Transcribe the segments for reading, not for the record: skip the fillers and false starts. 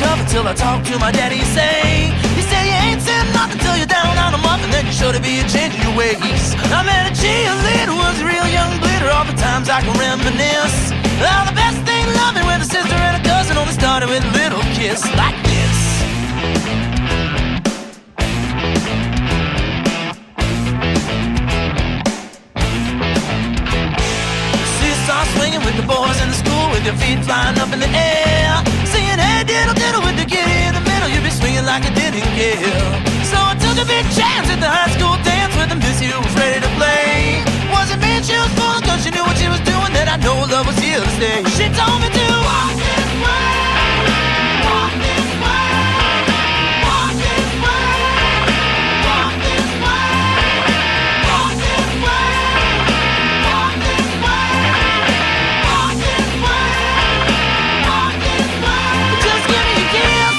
up until I talk to my daddy. He say you ain't said nothing till you're down on a month, and then you sure to be changing your ways. I met a cheerleader, was a real young bleeder. All the times I can reminisce. Oh, the best thing loving with a sister and a cousin only started with a little kiss like this. See you start swinging with the boys in the school, with your feet flying up in the air, singing hey diddle diddle with the kitty in the middle. You'd be swinging like you didn't care. So I took a big chance at the high school dance with a miss who was ready to play. Wasn't mean she was full, cause she knew what she was doing, that I know love was here to stay. She told me to walk this way, walk this way, walk this way, walk this way, walk this way, walk this way, walk this way, walk this way. Just give me a kiss.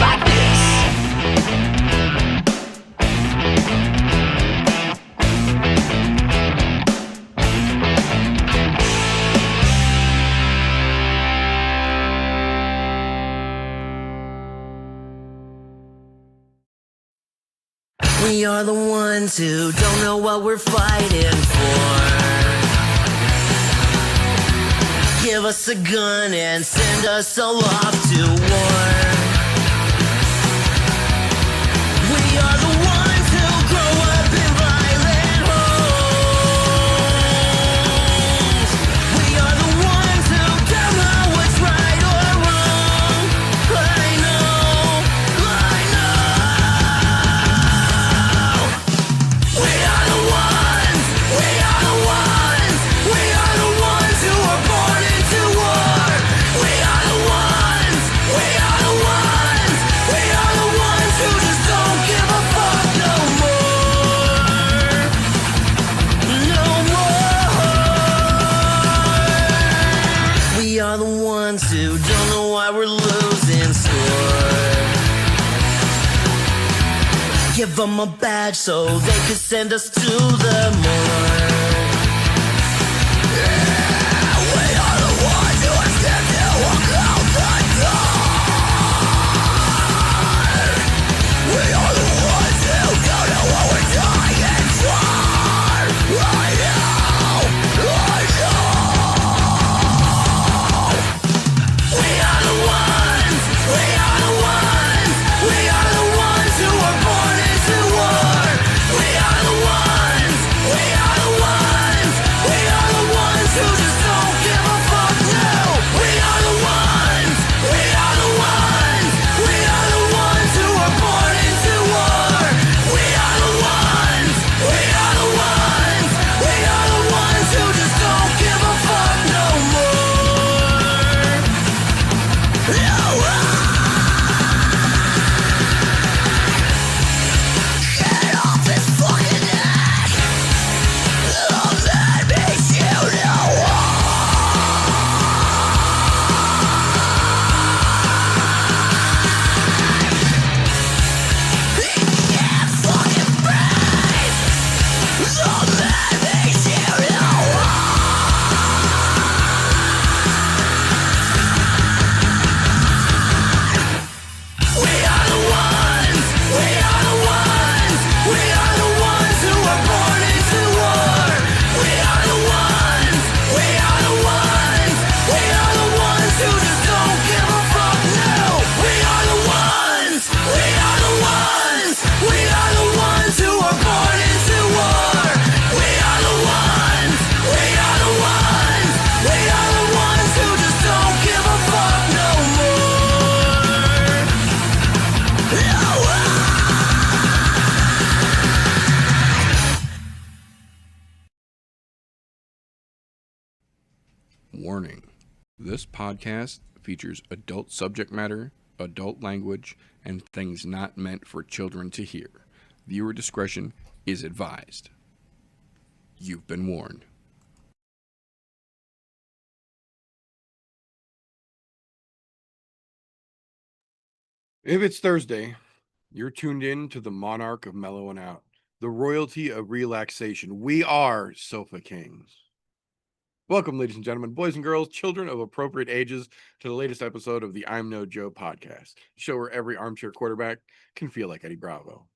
Like this. We are the ones who don't know what we're fighting for. Give us a gun and send us all off to war. We are the ones who grow up in violent homes. We are the ones who don't know what's right or wrong. I know, I know. We are the ones, we are the ones, we are the ones who are born into war. We are the ones, we are the ones, we are the ones who just don't give a fuck no more. No more. We are the ones who don't know why we're losing score. Give them a badge so they could send us to the morgue. Yeah, we are the ones who are scared to walk out the door. We are the ones who don't know what we're dying for. I know, I know. We are the ones, we are the ones, we are the ones who are born into war. We are the ones, we are the ones, we are the ones who just don't give a fuck now. We are the ones, we are the ones, we are the ones who are born into war. We are the ones, we are the ones, we are the ones who just don't give a fuck no more. No more. Get off his fucking neck. Oh, that makes you know he can't fucking breathe. So that makes you know we are the ones, we are the ones, we are the ones who are born into war. We are the ones, we are the ones, we are the ones who just don't give a fuck now. We are the ones, we are the ones, we are the ones who are born into war. We are the ones, we are the ones, we are the ones who just don't give a fuck no more. No more. Warning. This podcast features adult subject matter, adult language, and things not meant for children to hear. Viewer discretion is advised. You've been warned. If it's Thursday, you're tuned in to the monarch of mellowing out, the royalty of relaxation. We are Sofa Kings. Welcome, ladies and gentlemen, boys and girls, children of appropriate ages, to the latest episode of the I'm No Joe podcast, show where every armchair quarterback can feel like Eddie Bravo.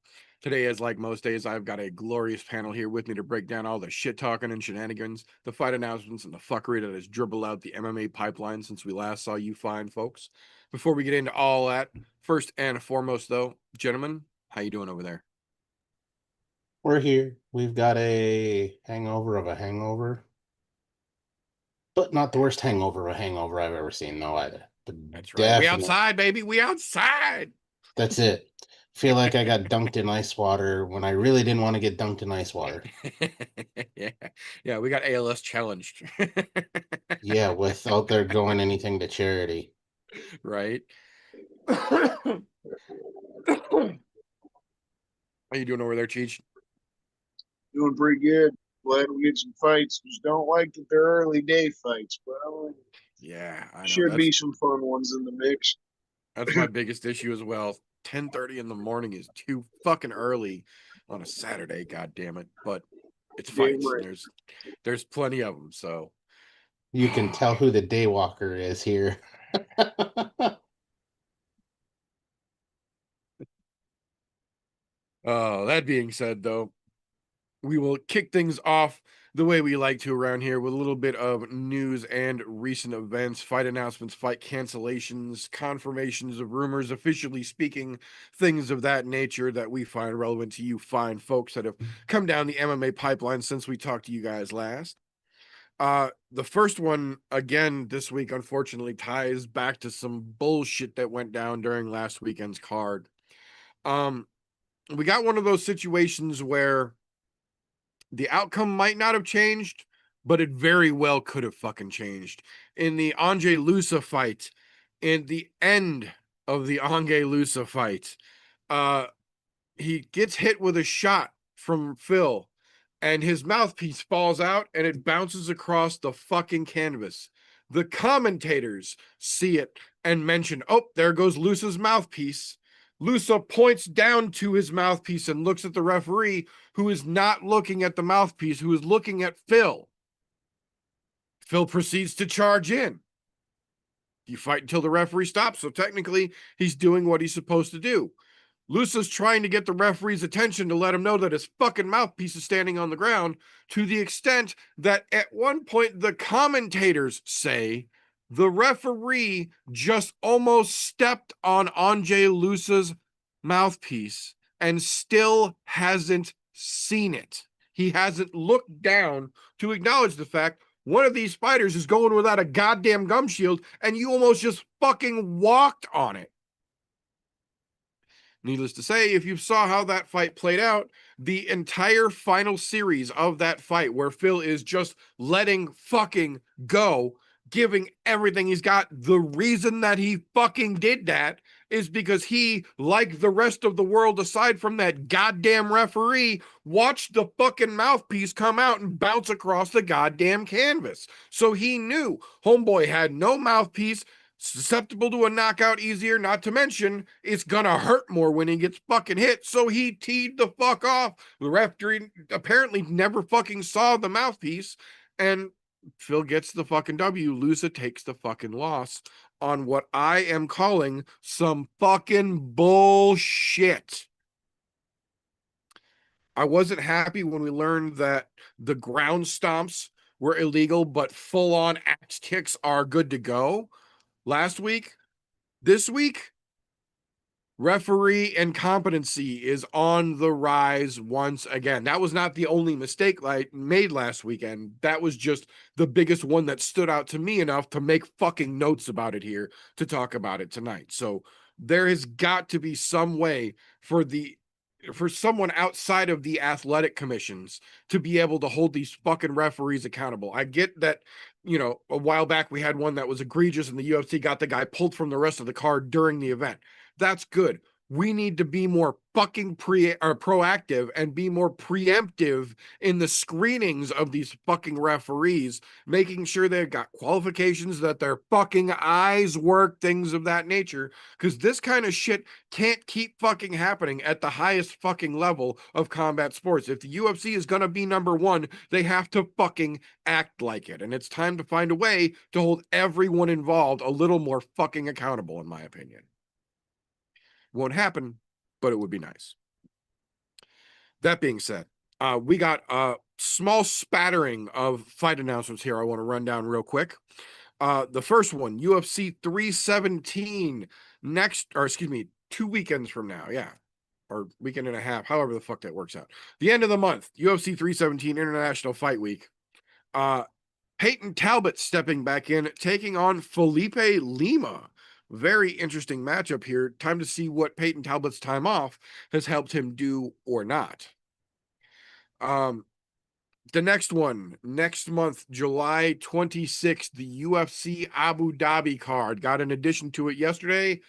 Today, as like most days, I've got a glorious panel here with me to break down all the shit talking and shenanigans, the fight announcements, and the fuckery that has dribbled out the MMA pipeline since we last saw you fine folks. Before we get into all that, first and foremost, though, gentlemen, how you doing over there? We're here. We've got a hangover of a hangover. But not the worst hangover of a hangover I've ever seen, though, either. But That's right. We definitely- outside, baby. We outside. That's it. Feel like I got dunked in ice water when I really didn't want to get dunked in ice water. Yeah, we got ALS challenged. Yeah, without there going anything to charity. Right. How you doing over there, Cheech? Doing pretty good. Glad we get some fights. Just don't like that they're early day fights, but Yeah, I know. should be some fun ones in the mix. That's my biggest issue as well. 10:30 in the morning is too fucking early on a Saturday, god damn it. But it's Damn fights. right. And there's plenty of them, so You can tell who the daywalker is here. that being said, though, we will kick things off the way we like to around here with a little bit of news and recent events, fight announcements, fight cancellations, confirmations of rumors, officially speaking, things of that nature that we find relevant to you fine folks that have come down the MMA pipeline since we talked to you guys last. The first one, again, this week, unfortunately, ties back to some bullshit that went down during last weekend's card. We got one of those situations where the outcome might not have changed, but it very well could have fucking changed. In the Ange Lusa fight, in the end of the Ange Lusa fight, he gets hit with a shot from Phil, and his mouthpiece falls out, and it bounces across the fucking canvas. The commentators see it and mention, oh, there goes Lusa's mouthpiece. Lusa points down to his mouthpiece and looks at the referee, who is not looking at the mouthpiece, who is looking at Phil. Phil proceeds to charge in. You fight until the referee stops, so technically he's doing what he's supposed to do. Lusa's trying to get the referee's attention to let him know that his fucking mouthpiece is standing on the ground, to the extent that at one point the commentators say the referee just almost stepped on Ange Lusa's mouthpiece and still hasn't seen it. He hasn't looked down to acknowledge the fact one of these fighters is going without a goddamn gum shield and you almost just fucking walked on it. Needless to say, if you saw how that fight played out, the entire final series of that fight where Phil is just letting fucking go, giving everything he's got, the reason that he fucking did that is because he, like the rest of the world aside from that goddamn referee, watched the fucking mouthpiece come out and bounce across the goddamn canvas. So he knew homeboy had no mouthpiece, susceptible to a knockout easier, not to mention it's gonna hurt more when he gets fucking hit, so he teed the fuck off. The referee apparently never fucking saw the mouthpiece, and Phil gets the fucking W. Lusa takes the fucking loss on what I am calling some fucking bullshit. I wasn't happy when we learned that the ground stomps were illegal, but full-on axe kicks are good to go last week. This week, referee incompetency is on the rise once again. That was not the only mistake I made last weekend. That was just the biggest one that stood out to me enough to make fucking notes about it here to talk about it tonight. So there has got to be some way for someone outside of the athletic commissions to be able to hold these fucking referees accountable. I get that, you know, a while back we had one that was egregious and the UFC got the guy pulled from the rest of the card during the event. That's good. we need to be more fucking proactive and be more preemptive in the screenings of these fucking referees, making sure they've got qualifications, that their fucking eyes work, things of that nature. Because this kind of shit can't keep fucking happening at the highest fucking level of combat sports. If the UFC is going to be number one, they have to fucking act like it. And it's time to find a way to hold everyone involved a little more fucking accountable, in my opinion. Won't happen, but it would be nice. That being said, we got a small spattering of fight announcements here I want to run down real quick. The first one, UFC 317 2 weekends from now. Yeah. Or weekend and a half, however the fuck that works out. The end of the month, UFC 317 International Fight Week. Peyton Talbot stepping back in, taking on Felipe Lima. Very interesting matchup here. Time to see what Peyton Talbot's time off has helped him do or not. The next one, next month, July 26th, the UFC Abu Dhabi card. Got an addition to it yesterday.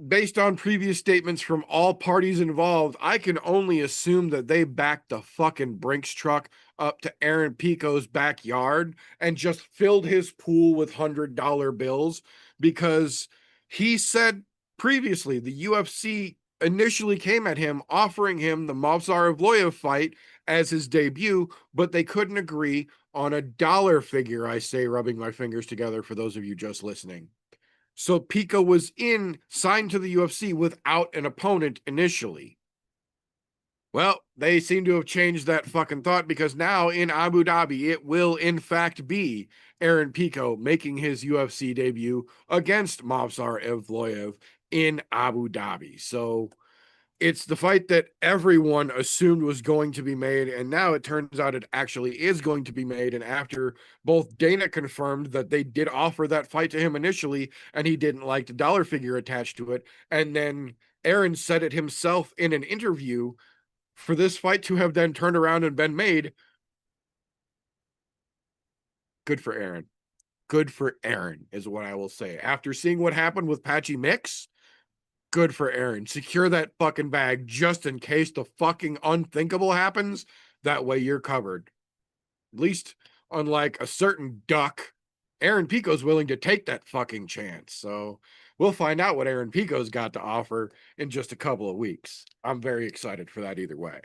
Based on previous statements from all parties involved, I can only assume that they backed the fucking Brinks truck up to Aaron Pico's backyard and just filled his pool with $100 bills, because he said previously the UFC initially came at him offering him the Movsar Evloev fight as his debut, but they couldn't agree on a dollar figure. I say, rubbing my fingers together for those of you just listening. So Pico was signed to the UFC without an opponent initially. Well, they seem to have changed that fucking thought, because now in Abu Dhabi, it will in fact be Aaron Pico making his UFC debut against Movsar Evloev in Abu Dhabi. So it's the fight that everyone assumed was going to be made, and now it turns out it actually is going to be made. And after both Dana confirmed that they did offer that fight to him initially, and he didn't like the dollar figure attached to it, and then Aaron said it himself in an interview, for this fight to have then turned around and been made, good for Aaron. Good for Aaron is what I will say. After seeing what happened with Patchy Mix, good for Aaron. Secure that fucking bag just in case the fucking unthinkable happens. That way you're covered. At least, unlike a certain duck, Aaron Pico's willing to take that fucking chance. So we'll find out what Aaron Pico's got to offer in just a couple of weeks. I'm very excited for that either way.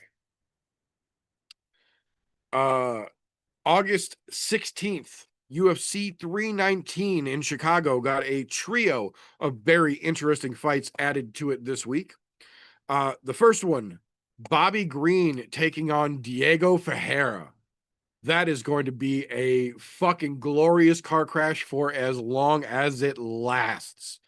August 16th, UFC 319 in Chicago got a trio of very interesting fights added to it this week. The first one, Bobby Green taking on Diego Ferreira. That is going to be a fucking glorious car crash for as long as it lasts.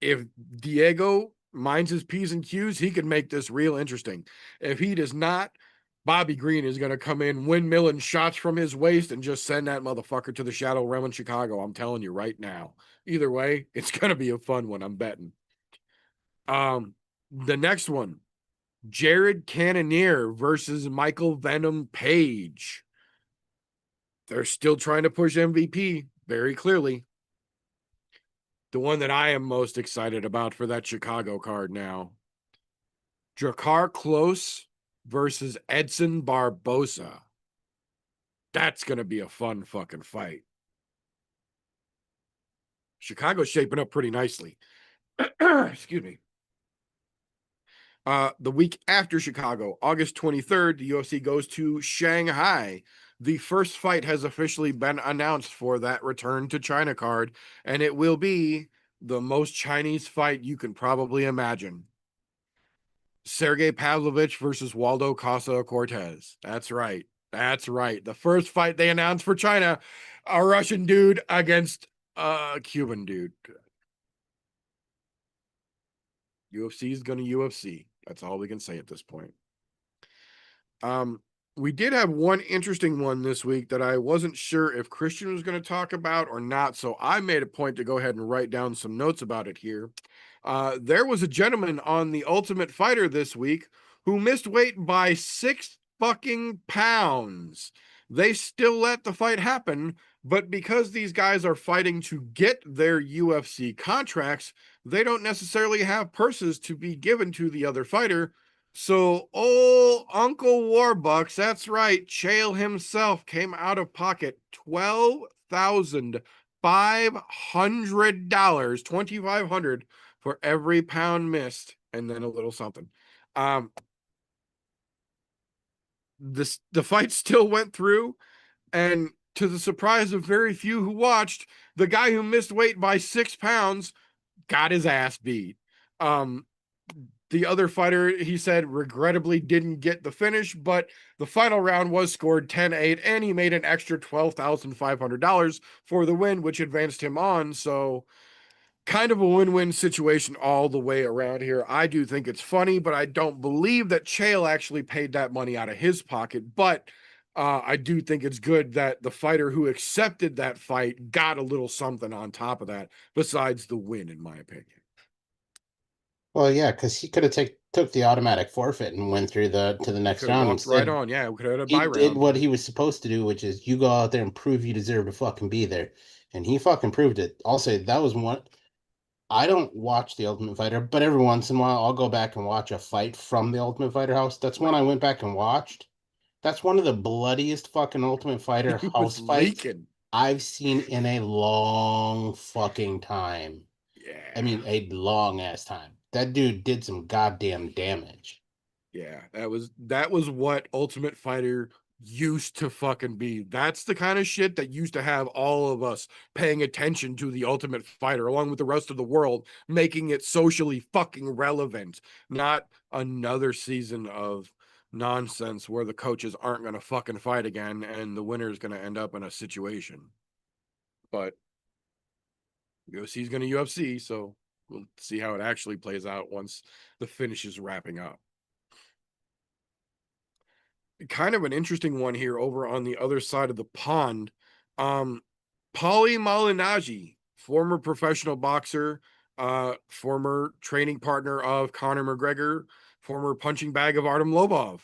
If Diego minds his P's and Q's, he can make this real interesting. If he does not, Bobby Green is going to come in windmilling shots from his waist and just send that motherfucker to the Shadow Realm in Chicago. I'm telling you right now. Either way, it's going to be a fun one, I'm betting. The next one, Jared Cannonier versus Michael Venom Page. They're still trying to push MVP very clearly. The one that I am most excited about for that Chicago card now, Drakkar Klose versus Edson Barbosa. That's going to be a fun fucking fight. Chicago's shaping up pretty nicely. Excuse me. The week after Chicago, August 23rd, the UFC goes to Shanghai. The first fight has officially been announced for that return to China card, and it will be the most Chinese fight you can probably imagine. Sergey Pavlovich versus Waldo Casa Cortez. That's right. That's right. The first fight they announced for China, a Russian dude against a Cuban dude. UFC is going to UFC. That's all we can say at this point. We did have one interesting one this week that I wasn't sure if Christian was going to talk about or not, so I made a point to go ahead and write down some notes about it here. There was a gentleman on The Ultimate Fighter this week who missed weight by 6 fucking pounds. They still let the fight happen, but because these guys are fighting to get their UFC contracts, they don't necessarily have purses to be given to the other fighter. So old Uncle Warbucks, that's right, Chael himself came out of pocket $12,500, 2,500 for every pound missed, and then a little something. The fight still went through, and to the surprise of very few who watched, the guy who missed weight by 6 pounds got his ass beat. The other fighter, he said, regrettably didn't get the finish, but the final round was scored 10-8, and he made an extra $12,500 for the win, which advanced him on. So kind of a win-win situation all the way around here. I do think it's funny, but I don't believe that Chael actually paid that money out of his pocket. But I do think it's good that the fighter who accepted that fight got a little something on top of that, besides the win, in my opinion. Well, yeah, because he could have took the automatic forfeit and went through to the next Could have round. walked right on. Yeah, we could have had a He bye did round. what he was supposed to do, which is you go out there and prove you deserve to fucking be there. And he fucking proved it. I'll say that was one. I don't watch The Ultimate Fighter, but every once in a while I'll go back and watch a fight from The Ultimate Fighter house. That's one I went back and watched. That's one of the bloodiest fucking Ultimate Fighter He house was fights leaking. I've seen in a long fucking time. Yeah. I mean, a long ass time. That dude did some goddamn damage. Yeah, that was what Ultimate Fighter used to fucking be. That's the kind of shit that used to have all of us paying attention to the Ultimate Fighter along with the rest of the world, making it socially fucking relevant, not another season of nonsense where the coaches aren't going to fucking fight again and the winner is going to end up in a situation. But UFC is going to UFC, so we'll see how it actually plays out once the finish is wrapping up. Kind of an interesting one here over on the other side of the pond. Paulie Malignaggi, former professional boxer, former training partner of Conor McGregor, former punching bag of Artem Lobov,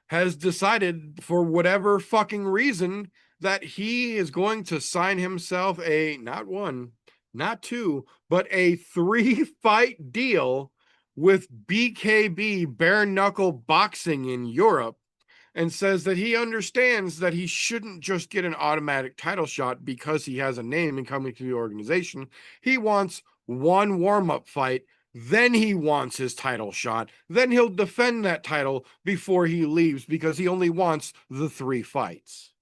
has decided for whatever fucking reason that he is going to sign himself a not one, not two, but a 3-fight deal with BKB, bare knuckle boxing in Europe, and says that he understands that he shouldn't just get an automatic title shot because he has a name and coming to the organization. He wants one warm-up fight, then he wants his title shot, then he'll defend that title before he leaves because he only wants the 3 fights.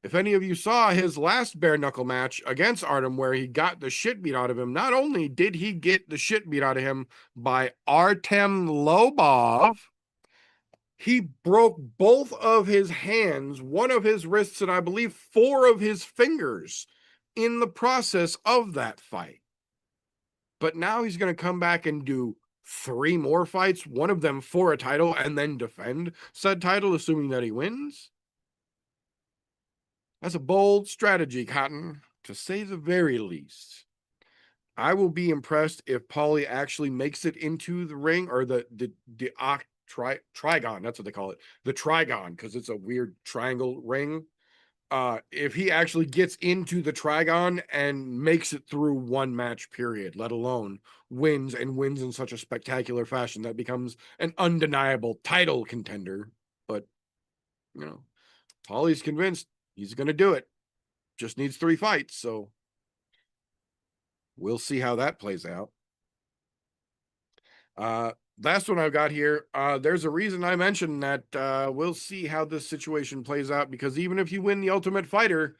If any of you saw his last bare knuckle match against Artem where he got the shit beat out of him, not only did he get the shit beat out of him by Artem Lobov, he broke both of his hands, one of his wrists, and I believe 4 of his fingers in the process of that fight. But now he's going to come back and do 3 more fights, one of them for a title, and then defend said title, assuming that he wins. That's a bold strategy, Cotton, to say the very least. I will be impressed if Paulie actually makes it into the ring, or the trigon, that's what they call it, the trigon, because it's a weird triangle ring. If he actually gets into the trigon and makes it through 1 match period, let alone wins in such a spectacular fashion that becomes an undeniable title contender. But you know, Paulie's convinced he's going to do it. Just needs 3 fights, so we'll see how that plays out. Last one I've got here. There's a reason I mentioned that we'll see how this situation plays out, because even if you win the Ultimate Fighter,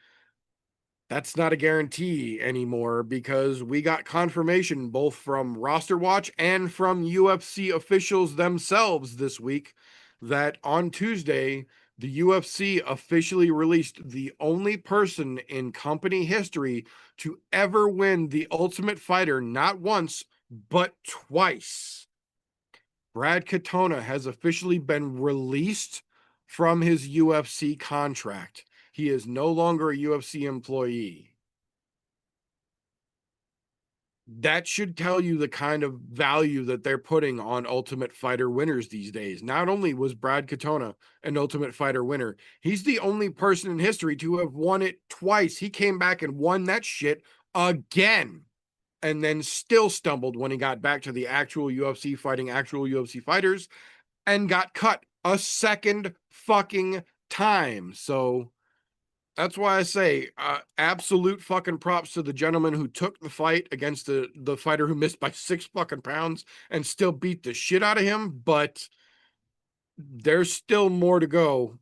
that's not a guarantee anymore, because we got confirmation both from Roster Watch and from UFC officials themselves this week that on Tuesday, the UFC officially released the only person in company history to ever win the Ultimate Fighter, not once, but twice. Brad Katona has officially been released from his UFC contract. He is no longer a UFC employee. that should tell you the kind of value that they're putting on Ultimate Fighter winners these days. Not only was Brad Katona an Ultimate Fighter winner, he's the only person in history to have won it twice. He came back and won that shit again, and then still stumbled when he got back to the actual UFC fighting actual UFC fighters and got cut a second fucking time. So that's why I say absolute fucking props to the gentleman who took the fight against the fighter who missed by 6 fucking pounds and still beat the shit out of him. But there's still more to go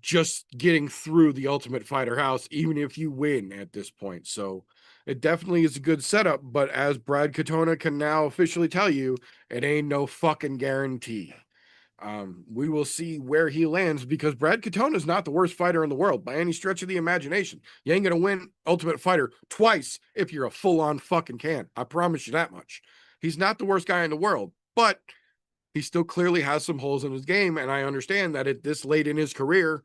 just getting through the Ultimate Fighter house, even if you win at this point. So it definitely is a good setup. But as Brad Katona can now officially tell you, it ain't no fucking guarantee. We will see where he lands because Brad Katona is not the worst fighter in the world by any stretch of the imagination. You ain't gonna win Ultimate Fighter twice if you're a full-on fucking can. I promise you that much. He's not the worst guy in the world, but he still clearly has some holes in his game, and I understand that at this late in his career,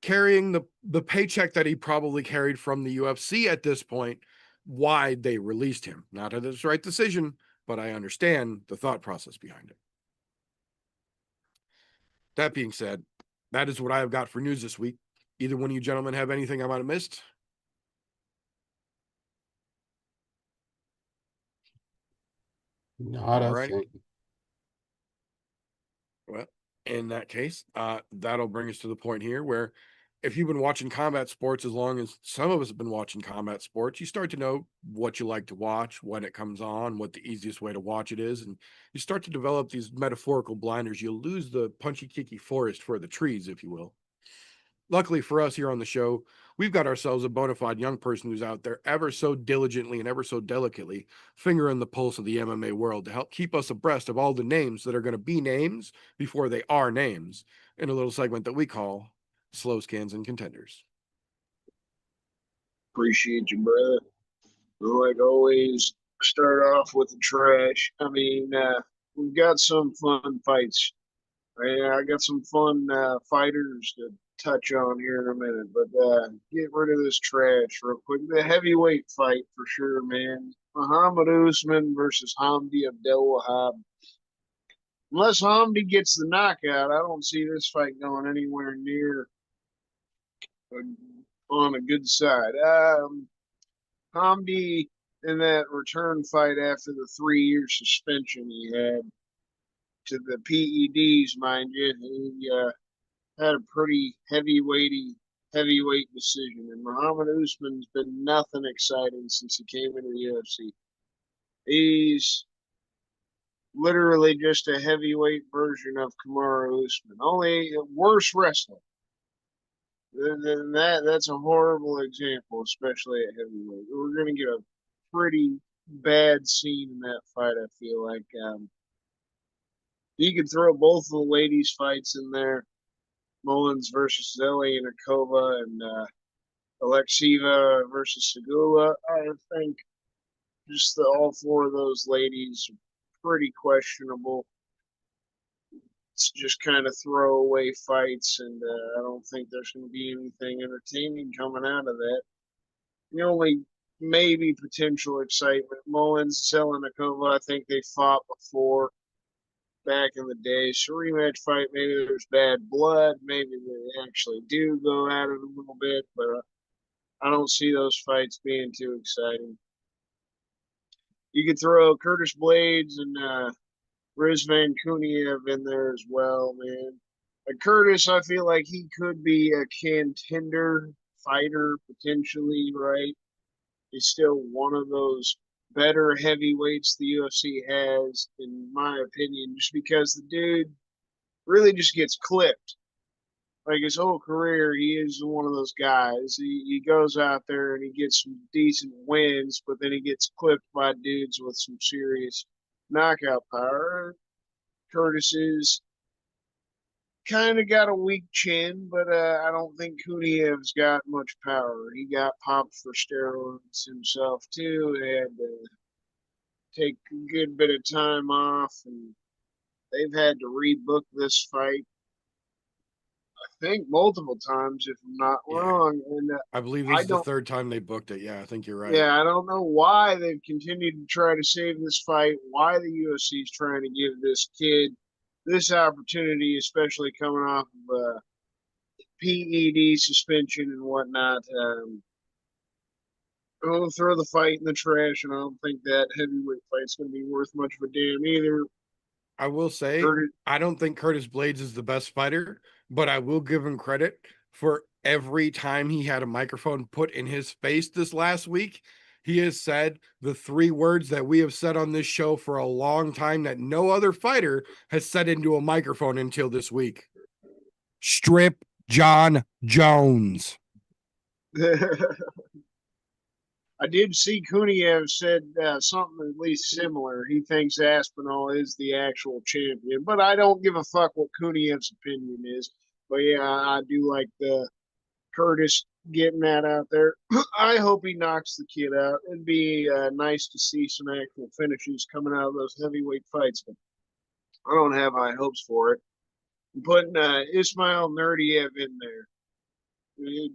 carrying the paycheck that he probably carried from the UFC at this point, why they released him. Not that it's the right decision, but I understand the thought process behind it. That being said, that is what I have got for news this week. Either one of you gentlemen have anything I might have missed? Not All a right. thing. Well, in that case, that'll bring us to the point here where if you've been watching combat sports as long as some of us have been watching combat sports, you start to know what you like to watch, when it comes on, what the easiest way to watch it is, and you start to develop these metaphorical blinders. You'll lose the punchykicky forest for the trees, if you will. Luckily for us here on the show, we've got ourselves a bona fide young person who's out there ever so diligently and ever so delicately fingering the pulse of the MMA world to help keep us abreast of all the names that are going to be names before they are names in a little segment that we call Slow Scans and Contenders. Appreciate you, brother. Like always, start off with the trash. I mean, we've got some fun fights. I got some fun fighters to touch on here in a minute, but get rid of this trash real quick. The heavyweight fight for sure, man. Muhammad Usman versus Hamdi Abdelwahab. Unless Hamdi gets the knockout, I don't see this fight going anywhere near on a good side. Hamdi in that return fight after the 3-year suspension he had to the PEDs, mind you, he had a pretty heavyweight decision. And Muhammad Usman's been nothing exciting since he came into the UFC. He's literally just a heavyweight version of Kamaru Usman, only a worse wrestler. Then that's a horrible example, especially at heavyweight. We're gonna get a pretty bad scene in that fight. I feel like you could throw both of the ladies' fights in there: Mullins versus Zelianakova and Alexieva versus Segula. I think just all 4 of those ladies are pretty questionable. It's just kind of throwaway fights, and I don't think there's going to be anything entertaining coming out of that. The only maybe potential excitement, Mullins, Zelianakova, I think they fought before back in the day. So rematch fight, maybe there's bad blood, maybe they actually do go at it a little bit, but I don't see those fights being too exciting. You could throw Curtis Blades and Rizvan Kuniev in there as well, man. Curtis, I feel like he could be a contender fighter potentially, right? He's still one of those better heavyweights the UFC has, in my opinion, just because the dude really just gets clipped. Like his whole career, he is one of those guys. He goes out there and he gets some decent wins, but then he gets clipped by dudes with some serious knockout power. Curtis is kind of got a weak chin, but I don't think Kuniev's got much power. He got popped for steroids himself too. They had to take a good bit of time off, and they've had to rebook this fight think multiple times, if I'm not wrong. And I believe I this is the don't, third time they booked it. Yeah, I think you're right. yeah, I don't know why they've continued to try to save this fight, why the UFC is trying to give this kid this opportunity, especially coming off of PED suspension and whatnot. I'm going to throw the fight in the trash, and I don't think that heavyweight fight's going to be worth much of a damn either. I will say, Curtis, I don't think Curtis Blades is the best fighter, but I will give him credit for every time he had a microphone put in his face this last week. He has said the 3 words that we have said on this show for a long time that no other fighter has said into a microphone until this week. Strip John Jones. I did see Kuniev said something at least similar. He thinks Aspinall is the actual champion, but I don't give a fuck what Kuniev's opinion is. But yeah, I do like the Curtis getting that out there. I hope he knocks the kid out. It'd be nice to see some actual finishes coming out of those heavyweight fights, but I don't have high hopes for it. I'm putting Ismail Nurdiev in there.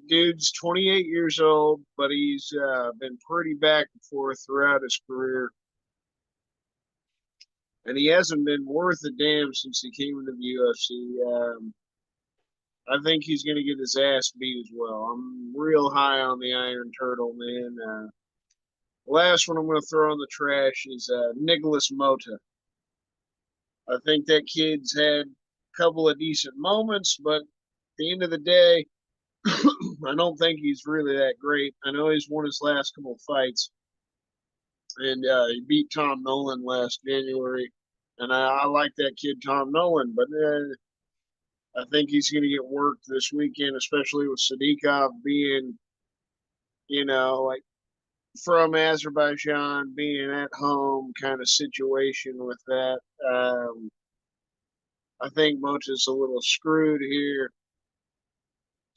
Dude's 28 years old, but he's been pretty back and forth throughout his career. And he hasn't been worth a damn since he came into the UFC. I think he's going to get his ass beat as well. I'm real high on the Iron Turtle, man. Last one I'm going to throw in the trash is Nicholas Mota. I think that kid's had a couple of decent moments, but at the end of the day, I don't think he's really that great. I know he's won his last couple of fights, and he beat Tom Nolan last January, and I like that kid Tom Nolan, but I think he's going to get worked this weekend, especially with Sadikov being, like from Azerbaijan, being at home kind of situation with that. I think Mota's a little screwed here.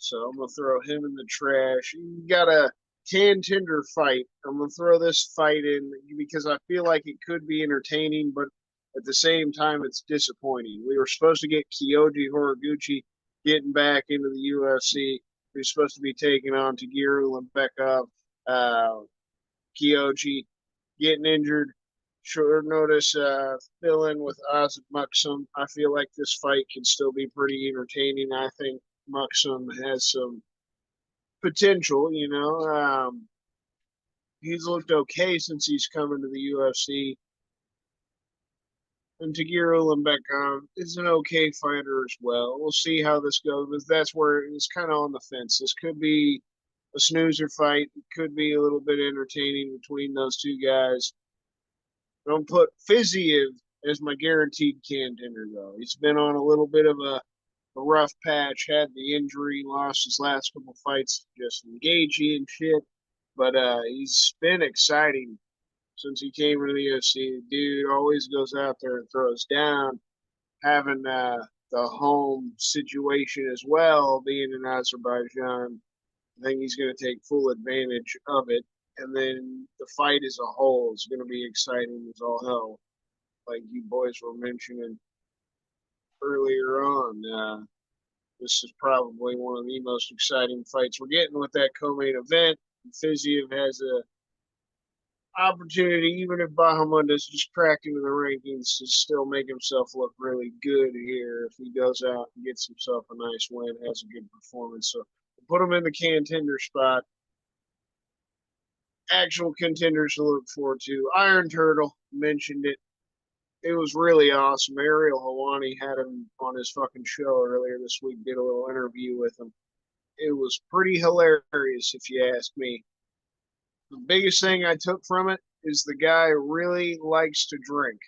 So I'm going to throw him in the trash. You got a contender fight. I'm going to throw this fight in because I feel like it could be entertaining, but at the same time, it's disappointing. We were supposed to get Kyoji Horiguchi getting back into the UFC. He was supposed to be taking on Tagiru Lembekov. Kyoji getting injured. Short notice, fill in with Ozzy Muxum. I feel like this fight can still be pretty entertaining. I think Muxum has some potential, he's looked okay since he's come into the UFC. And Tagiru Lembekov is an okay fighter as well. We'll see how this goes. That's where it's kind of on the fence. This could be a snoozer fight. It could be a little bit entertaining between those two guys. Don't put Fiziev as my guaranteed contender, though. He's been on a little bit of a rough patch, had the injury, lost his last couple fights, just engaging and shit. But he's been exciting since he came into the UFC. Dude always goes out there and throws down, having the home situation as well, being in Azerbaijan. I think he's going to take full advantage of it. And then the fight as a whole is going to be exciting as all hell, like you boys were mentioning earlier on. This is probably one of the most exciting fights we're getting with that co-main event. Fiziev has a opportunity, even if Bahamut is just cracked into the rankings, to still make himself look really good here if he goes out and gets himself a nice win, has a good performance. So put him in the contender spot. Actual contenders to look forward to. Iron Turtle, mentioned it. It was really awesome. Ariel Helwani had him on his fucking show earlier this week, did a little interview with him. It was pretty hilarious, if you ask me. The biggest thing I took from it is the guy really likes to drink.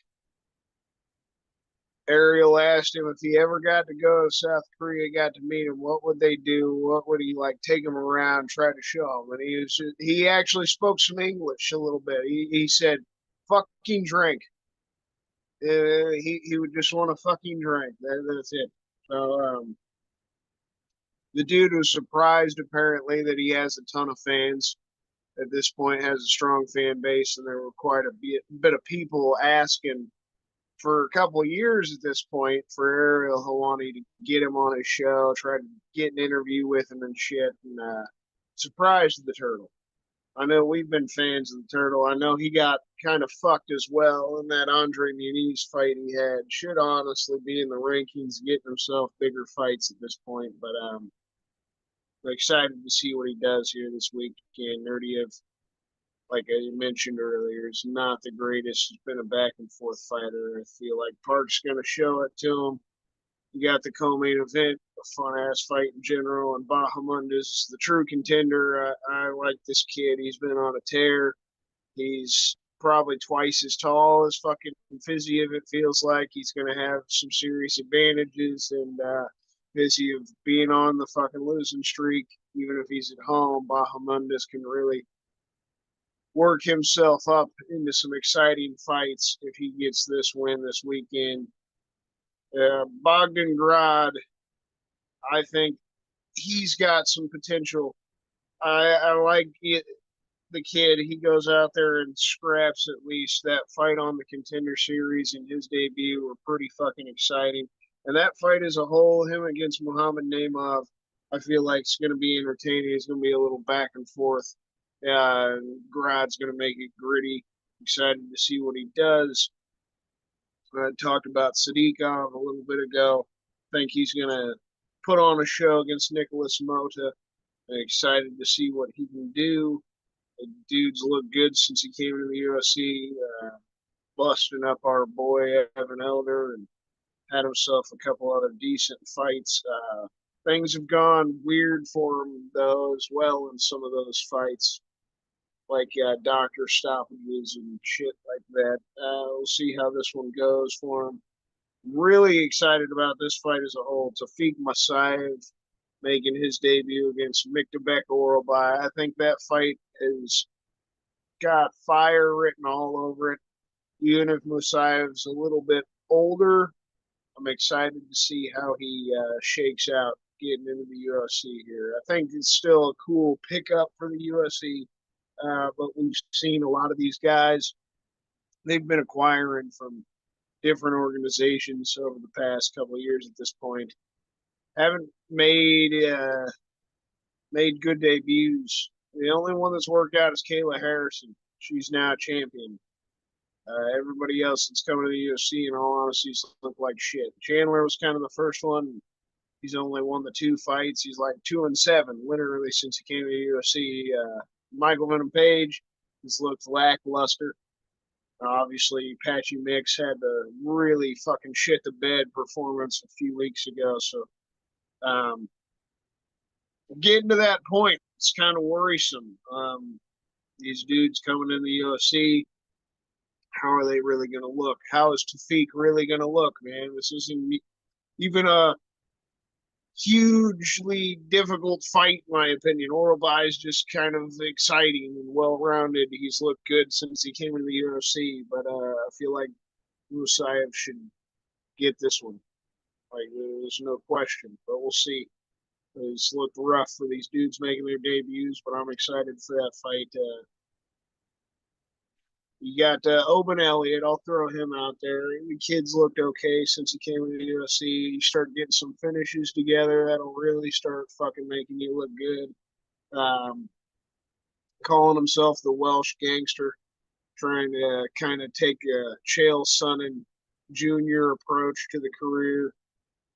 Ariel asked him if he ever got to go to South Korea, got to meet him, what would they do? What would he like? Take him around, try to show him. And he actually spoke some English a little bit. He said, "Fucking drink." He would just want to fucking drink. That's it. So the dude was surprised apparently that he has a ton of fans. At this point, has a strong fan base, and there were quite a bit of people asking for a couple of years at this point for Ariel Helwani to get him on his show, try to get an interview with him and shit, and surprised the Turtle. I know we've been fans of the Turtle. I know he got kind of fucked as well in that Andre Muniz fight he had. Should honestly be in the rankings, getting himself bigger fights at this point. But I'm excited to see what he does here this weekend. Nerdiev, like I mentioned earlier, is not the greatest. He's been a back and forth fighter. I feel like Park's going to show it to him. You got the co-main event, a fun-ass fight in general, and Bahamundes is the true contender. I like this kid. He's been on a tear. He's probably twice as tall as fucking Fiziev, it feels like. He's going to have some serious advantages, and Fiziev being on the fucking losing streak, even if he's at home, Bahamundes can really work himself up into some exciting fights if he gets this win this weekend. Bogdan Grad, I think he's got some potential. I like it, the kid. He goes out there and scraps at least. That fight on the Contender Series in his debut were pretty fucking exciting. And that fight as a whole, him against Muhammad Naimov, I feel like it's going to be entertaining. It's going to be a little back and forth. Grad's going to make it gritty. Excited to see what he does. I talked about Sadikov a little bit ago. I think he's going to put on a show against Nicholas Mota. I'm excited to see what he can do. The dude's looked good since he came into the UFC, busting up our boy Evan Elder and had himself a couple other decent fights. Things have gone weird for him, though, as well in some of those fights, like doctor stoppages and shit like that. We'll see how this one goes for him. Really excited about this fight as a whole. Tafiq Masaev making his debut against Miktabek Oralbai. I think that fight has got fire written all over it. Even if Musaev's a little bit older, I'm excited to see how he shakes out getting into the UFC here. I think it's still a cool pickup for the UFC. But we've seen a lot of these guys, they've been acquiring from different organizations over the past couple of years at this point. Haven't made good debuts. The only one that's worked out is Kayla Harrison. She's now a champion. Everybody else that's coming to the UFC, in all honesty, looked like shit. Chandler was kind of the first one. He's only won the 2 fights. He's like 2-7, literally, since he came to the UFC. Michael Venom Page has looked lackluster. Obviously, Patchy Mix had the really fucking shit the bed performance a few weeks ago. So, getting to that point, it's kind of worrisome. These dudes coming in the UFC, how are they really going to look? How is Tafiq really going to look, man? This isn't even a hugely difficult fight, in my opinion. Oralbai is just kind of exciting and well-rounded. He's looked good since he came into the UFC, but I feel like Musaev should get this one. Like, there's no question, but we'll see. It's looked rough for these dudes making their debuts, but I'm excited for that fight. You got Oben Elliott. I'll throw him out there. The kid's looked okay since he came into the UFC. You start getting some finishes together, that'll really start fucking making you look good. Calling himself the Welsh gangster, trying to kind of take a Chael Sonnen Jr. approach to the career.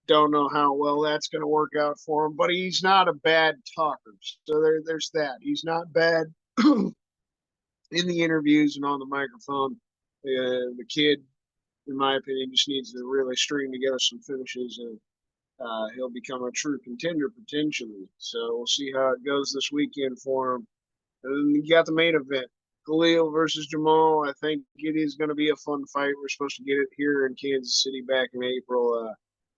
Don't know how well that's going to work out for him, but he's not a bad talker. So there's that. He's not bad in the interviews and on the microphone. The kid, in my opinion, just needs to really string together some finishes, and he'll become a true contender potentially. So we'll see how it goes this weekend for him. And you got the main event, Khalil versus Jamal. I think it is going to be a fun fight. We're supposed to get it here in Kansas City back in April.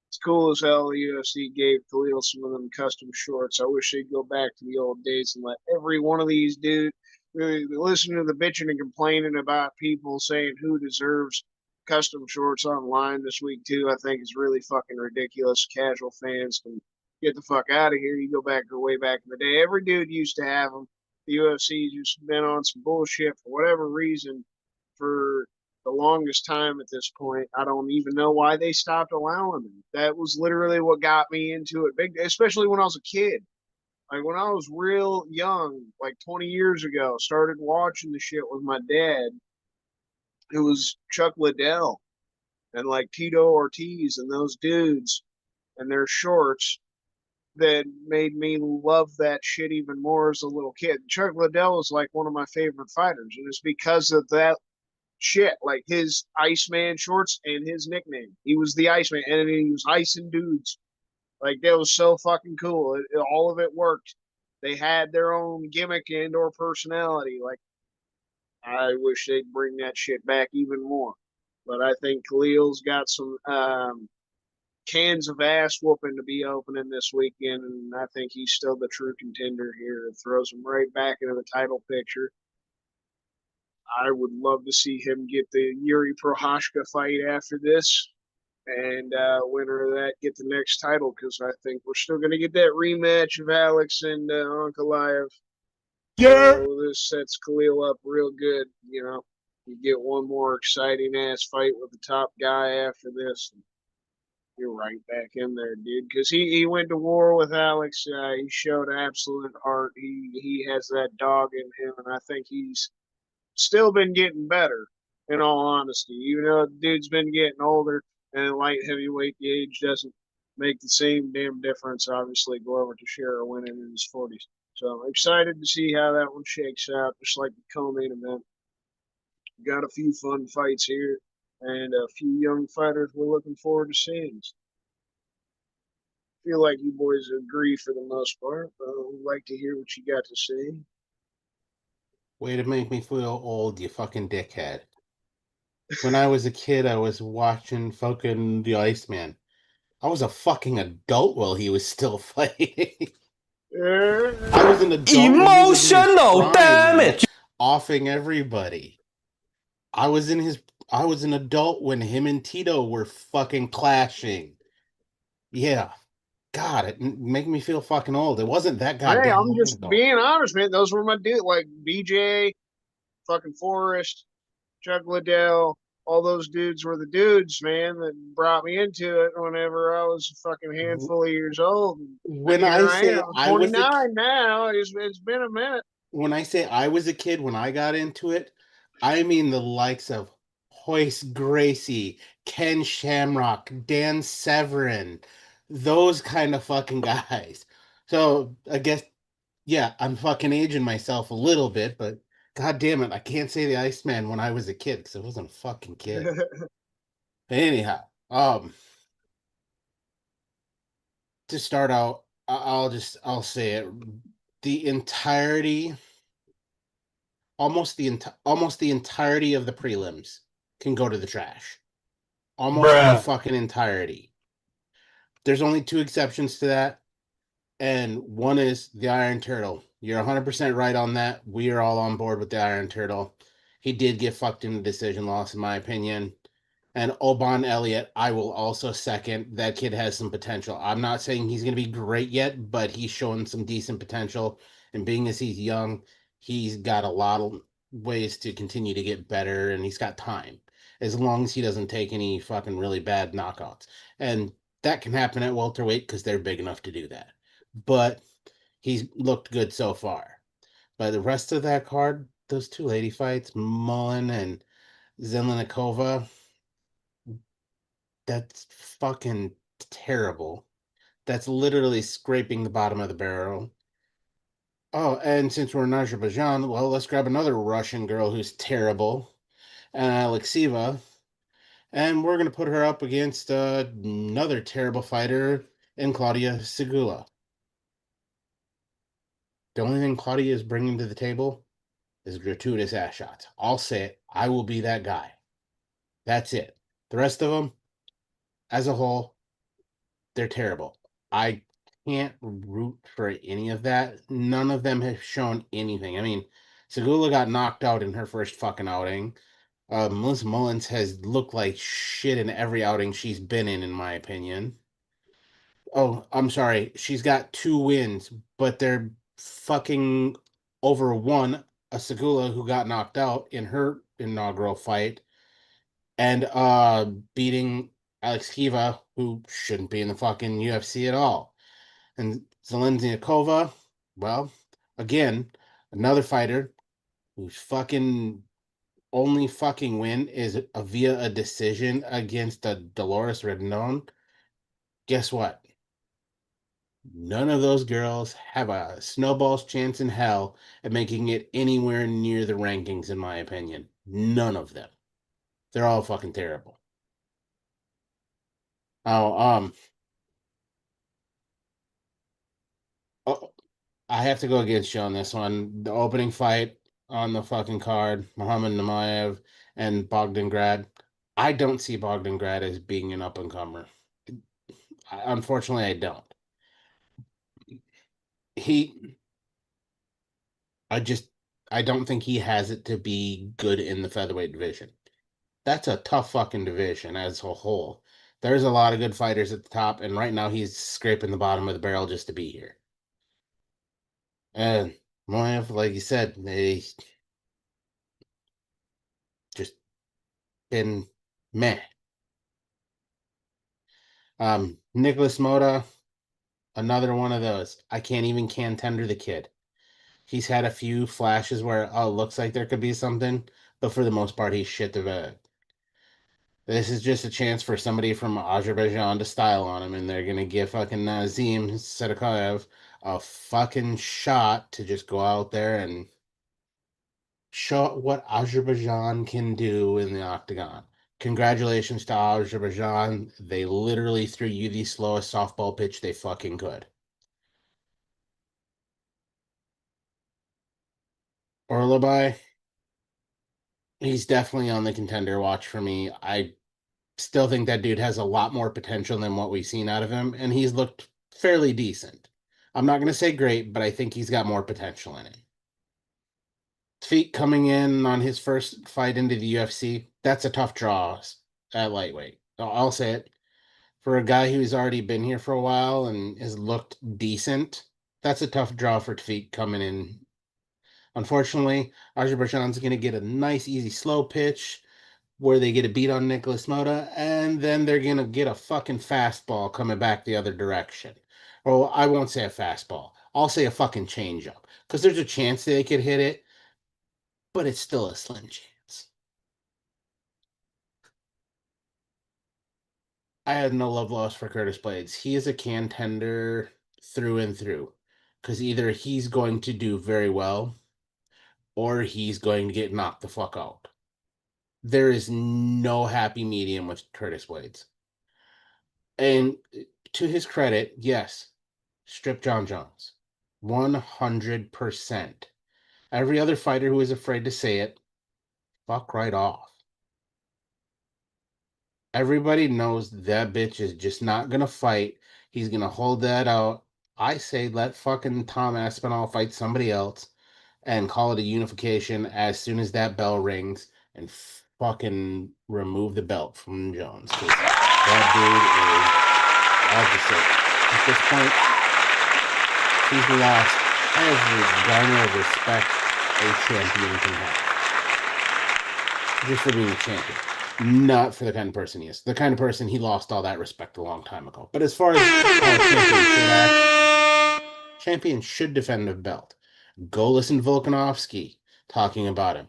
It's cool as hell. The UFC gave Khalil some of them custom shorts. I wish they'd go back to the old days and let every one of these dudes listen to the bitching and complaining about people saying who deserves custom shorts online this week too. I think it's really fucking ridiculous. Casual fans can get the fuck out of here. You go back to way back in the day. Every dude used to have them. The UFC just been on some bullshit for whatever reason for the longest time at this point. I don't even know why they stopped allowing them. That was literally what got me into it, big, especially when I was a kid. Like when I was real young, like 20 years ago, started watching the shit with my dad. It was Chuck Liddell and like Tito Ortiz and those dudes and their shorts that made me love that shit even more as a little kid. Chuck Liddell was like one of my favorite fighters, and it's because of that shit, like his Iceman shorts and his nickname. He was the Iceman, and he was icing dudes. Like that was so fucking cool. All of it worked. They had their own gimmick and or personality. Like I wish they'd bring that shit back even more. But I think Khalil's got some cans of ass whooping to be opening this weekend, and I think he's still the true contender here. It throws him right back into the title picture. I would love to see him get the Yuri Prohashka fight after this, and winner of that get the next title, because I think we're still going to get that rematch of Alex and Ankalaev. Yeah. So this sets Khalil up real good. You know, you get one more exciting ass fight with the top guy after this. And you're right back in there, dude. Because he went to war with Alex. He showed absolute heart. He has that dog in him, and I think he's still been getting better. In all honesty, even though the dude's been getting older, and light heavyweight, the age doesn't make the same damn difference. Obviously, Glover Teixeira winning in his 40s. So I'm excited to see how that one shakes out, just like the co-main event. Got a few fun fights here and a few young fighters we're looking forward to seeing. Feel like you boys agree for the most part. We'd like to hear what you got to say. Way to make me feel old, you fucking dickhead. When I was a kid, I was watching fucking The Iceman. I was a fucking adult while he was still fighting. I was an adult. Emotional damage. Offing everybody. I was an adult when him and Tito were fucking clashing. Yeah. God, it make me feel fucking old. It wasn't that goddamn. Hey, I'm just being honest, man. Those were my dudes, like BJ, fucking Forrest, Chuck Liddell. All those dudes were the dudes, man, that brought me into it whenever I was a fucking handful of years old. When I say I'm 29 now, it's been a minute. When I say I was a kid when I got into it, I mean the likes of Hoist Gracie, Ken Shamrock, Dan Severin, those kind of fucking guys. So I guess, yeah, I'm fucking aging myself a little bit, but god damn it, I can't say the Iceman when I was a kid because I wasn't a fucking kid. Anyhow, to start out, I'll say it. The entirety, almost the entirety of the prelims can go to the trash. Almost the fucking entirety. There's only two exceptions to that, and one is the Iron Turtle. You're 100% right on that. We are all on board with the Iron Turtle. He did get fucked in the decision loss, in my opinion. And Oban Elliott, I will also second. That kid has some potential. I'm not saying he's going to be great yet, but he's showing some decent potential. And being as he's young, he's got a lot of ways to continue to get better, and he's got time. As long as he doesn't take any fucking really bad knockouts. And that can happen at welterweight because they're big enough to do that. But he's looked good so far. But the rest of that card, those two lady fights, Mullen and Zelenikova, that's fucking terrible. That's literally scraping the bottom of the barrel. Oh, and since we're in Azerbaijan, well, let's grab another Russian girl who's terrible, Alexieva, and we're going to put her up against another terrible fighter in Claudia Segula. The only thing Claudia is bringing to the table is gratuitous ass shots. I'll say it. I will be that guy. That's it. The rest of them, as a whole, they're terrible. I can't root for any of that. None of them have shown anything. I mean, Segula got knocked out in her first fucking outing. Melissa Mullins has looked like shit in every outing she's been in my opinion. Oh, I'm sorry. She's got 2 wins, but they're fucking over one, a Segula who got knocked out in her inaugural fight, and beating Alex Kiva, who shouldn't be in the fucking UFC at all. And Zelenziakova, well, again, another fighter whose fucking only fucking win is via a decision against Dolores Rednon. Guess what? None of those girls have a snowball's chance in hell at making it anywhere near the rankings, in my opinion. None of them. They're all fucking terrible. Oh, oh, I have to go against you on this one. The opening fight on the fucking card, Muhammad Namaev and Bogdangrad. I don't see Bogdangrad as being an up and comer. Unfortunately, I don't. He, I just, I don't think he has it to be good in the featherweight division. That's a tough fucking division as a whole. There's a lot of good fighters at the top, and right now he's scraping the bottom of the barrel just to be here. And Moev, like you said, they just been meh. Nicholas Moda, another one of those. I can't even tender the kid. He's had a few flashes where, oh, it looks like there could be something, but for the most part, he's shit the bed. This is just a chance for somebody from Azerbaijan to style on him, and they're gonna give fucking Nazim Sadakayev a fucking shot to just go out there and show what Azerbaijan can do in the octagon. Congratulations to Azerbaijan. They literally threw you the slowest softball pitch they fucking could. Orlabai, he's definitely on the contender watch for me. I still think that dude has a lot more potential than what we've seen out of him, and he's looked fairly decent. I'm not going to say great, but I think he's got more potential in him. Feet coming in on his first fight into the UFC, that's a tough draw at lightweight. I'll say it. For a guy who's already been here for a while and has looked decent, that's a tough draw for Feet coming in. Unfortunately, Azerbaijan's going to get a nice, easy, slow pitch where they get a beat on Nicholas Moda, and then they're going to get a fucking fastball coming back the other direction. Well, I won't say a fastball. I'll say a fucking changeup, because there's a chance they could hit it, but it's still a slim chance. I had no love lost for Curtis Blades. He is a contender through and through, because either he's going to do very well, or he's going to get knocked the fuck out. There is no happy medium with Curtis Blades. And to his credit, yes, strip John Jones. 100%. Every other fighter who is afraid to say it, fuck right off. Everybody knows that bitch is just not going to fight. He's going to hold that out. I say let fucking Tom Aspinall fight somebody else and call it a unification as soon as that bell rings and fucking remove the belt from Jones. That dude is opposite. At this point, he's lost every garner of respect a champion can have. Just for being a champion. Not for the kind of person he is. The kind of person he lost all that respect a long time ago. But as far as how a champion should act, champion should defend the belt. Go listen to Volkanovski talking about him.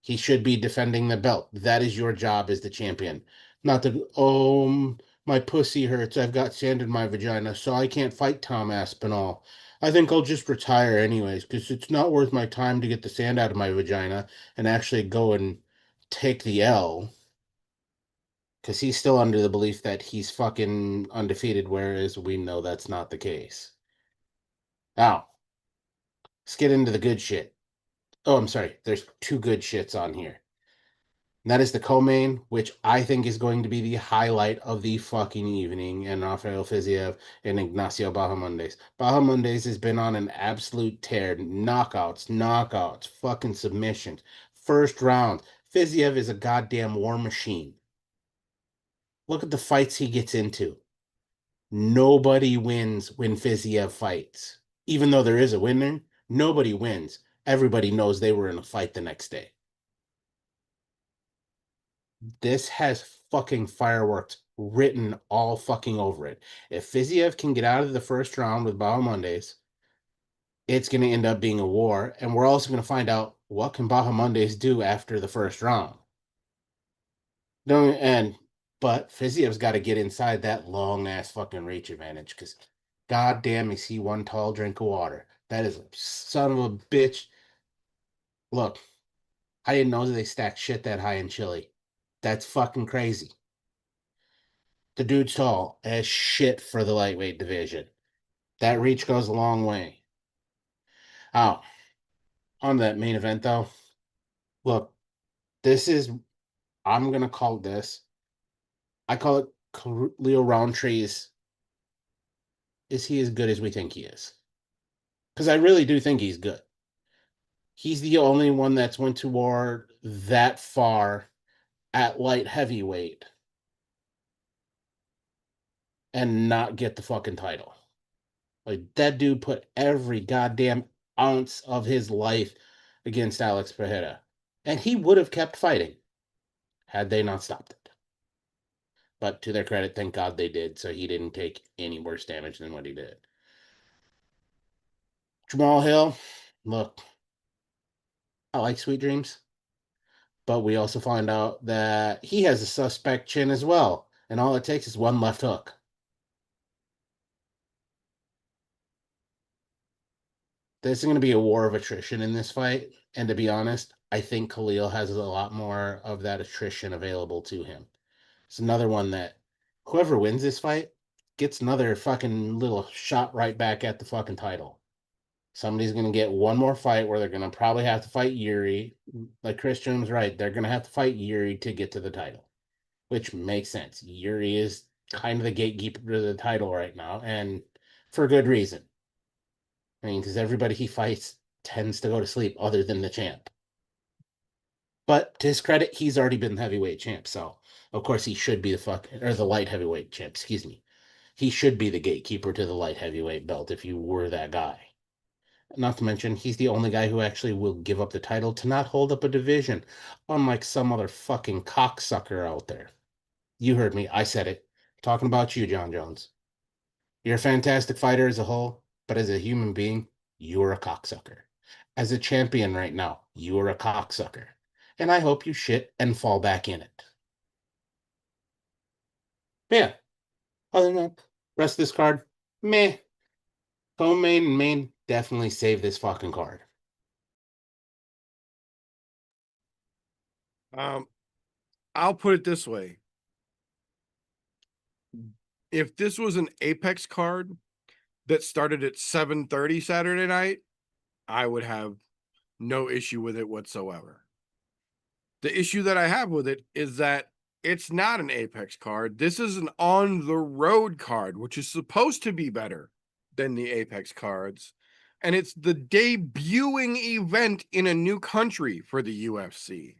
He should be defending the belt. That is your job as the champion. Not the, my pussy hurts. I've got sand in my vagina, so I can't fight Tom Aspinall. I think I'll just retire anyways, because it's not worth my time to get the sand out of my vagina and actually go and take the L. Because he's still under the belief that he's fucking undefeated, whereas we know that's not the case. Now, let's get into the good shit. Oh, I'm sorry. There's two good shits on here. And that is the co-main, which I think is going to be the highlight of the fucking evening, and Rafael Fiziev and Ignacio Bahamondes. Bahamondes has been on an absolute tear. Knockouts, fucking submissions. First round. Fiziev is a goddamn war machine. Look at the fights he gets into. Nobody wins when Fiziev fights. Even though there is a winner, nobody wins. Everybody knows they were in a fight the next day. This has fucking fireworks written all fucking over it. If Fiziev can get out of the first round with Baha Mondays, it's going to end up being a war. And we're also going to find out what can Baha Mondays do after the first round. No, but Fiziev's got to get inside that long ass fucking reach advantage because goddamn is he one tall drink of water. That is a son of a bitch. Look, I didn't know that they stacked shit that high in Chile. That's fucking crazy. The dude's tall as shit for the lightweight division. That reach goes a long way. Oh, on that main event though, look, this is I'm gonna call this. I call it Leo Roundtree's. Is he as good as we think he is? Because I really do think he's good. He's the only one that's went to war that far at light heavyweight and not get the fucking title. Like that dude put every goddamn ounce of his life against Alex Pereira. And he would have kept fighting had they not stopped it. But to their credit, thank God they did, so he didn't take any worse damage than what he did. Jamal Hill, look, I like Sweet Dreams, but we also find out that he has a suspect chin as well, and all it takes is one left hook. There's going to be a war of attrition in this fight, and to be honest, I think Khalil has a lot more of that attrition available to him. It's another one that whoever wins this fight gets another fucking little shot right back at the fucking title. Somebody's going to get one more fight where they're going to probably have to fight Yuri. Like Christian was right, they're going to have to fight Yuri to get to the title, which makes sense. Yuri is kind of the gatekeeper to the title right now, and for good reason. I mean, because everybody he fights tends to go to sleep other than the champ. But to his credit, he's already been the heavyweight champ, so of course he should be the light heavyweight champ, excuse me. He should be the gatekeeper to the light heavyweight belt if you were that guy. Not to mention, he's the only guy who actually will give up the title to not hold up a division, unlike some other fucking cocksucker out there. You heard me, I said it. Talking about you, John Jones. You're a fantastic fighter as a whole, but as a human being, you're a cocksucker. As a champion right now, you're a cocksucker. And I hope you shit and fall back in it. But yeah, other than that, rest of this card, meh. Co-main and main definitely save this fucking card. I'll put it this way. If this was an Apex card that started at 7:30 Saturday night, I would have no issue with it whatsoever. The issue that I have with it is that it's not an Apex card. This is an on the road card, which is supposed to be better than the Apex cards. And it's the debuting event in a new country for the UFC.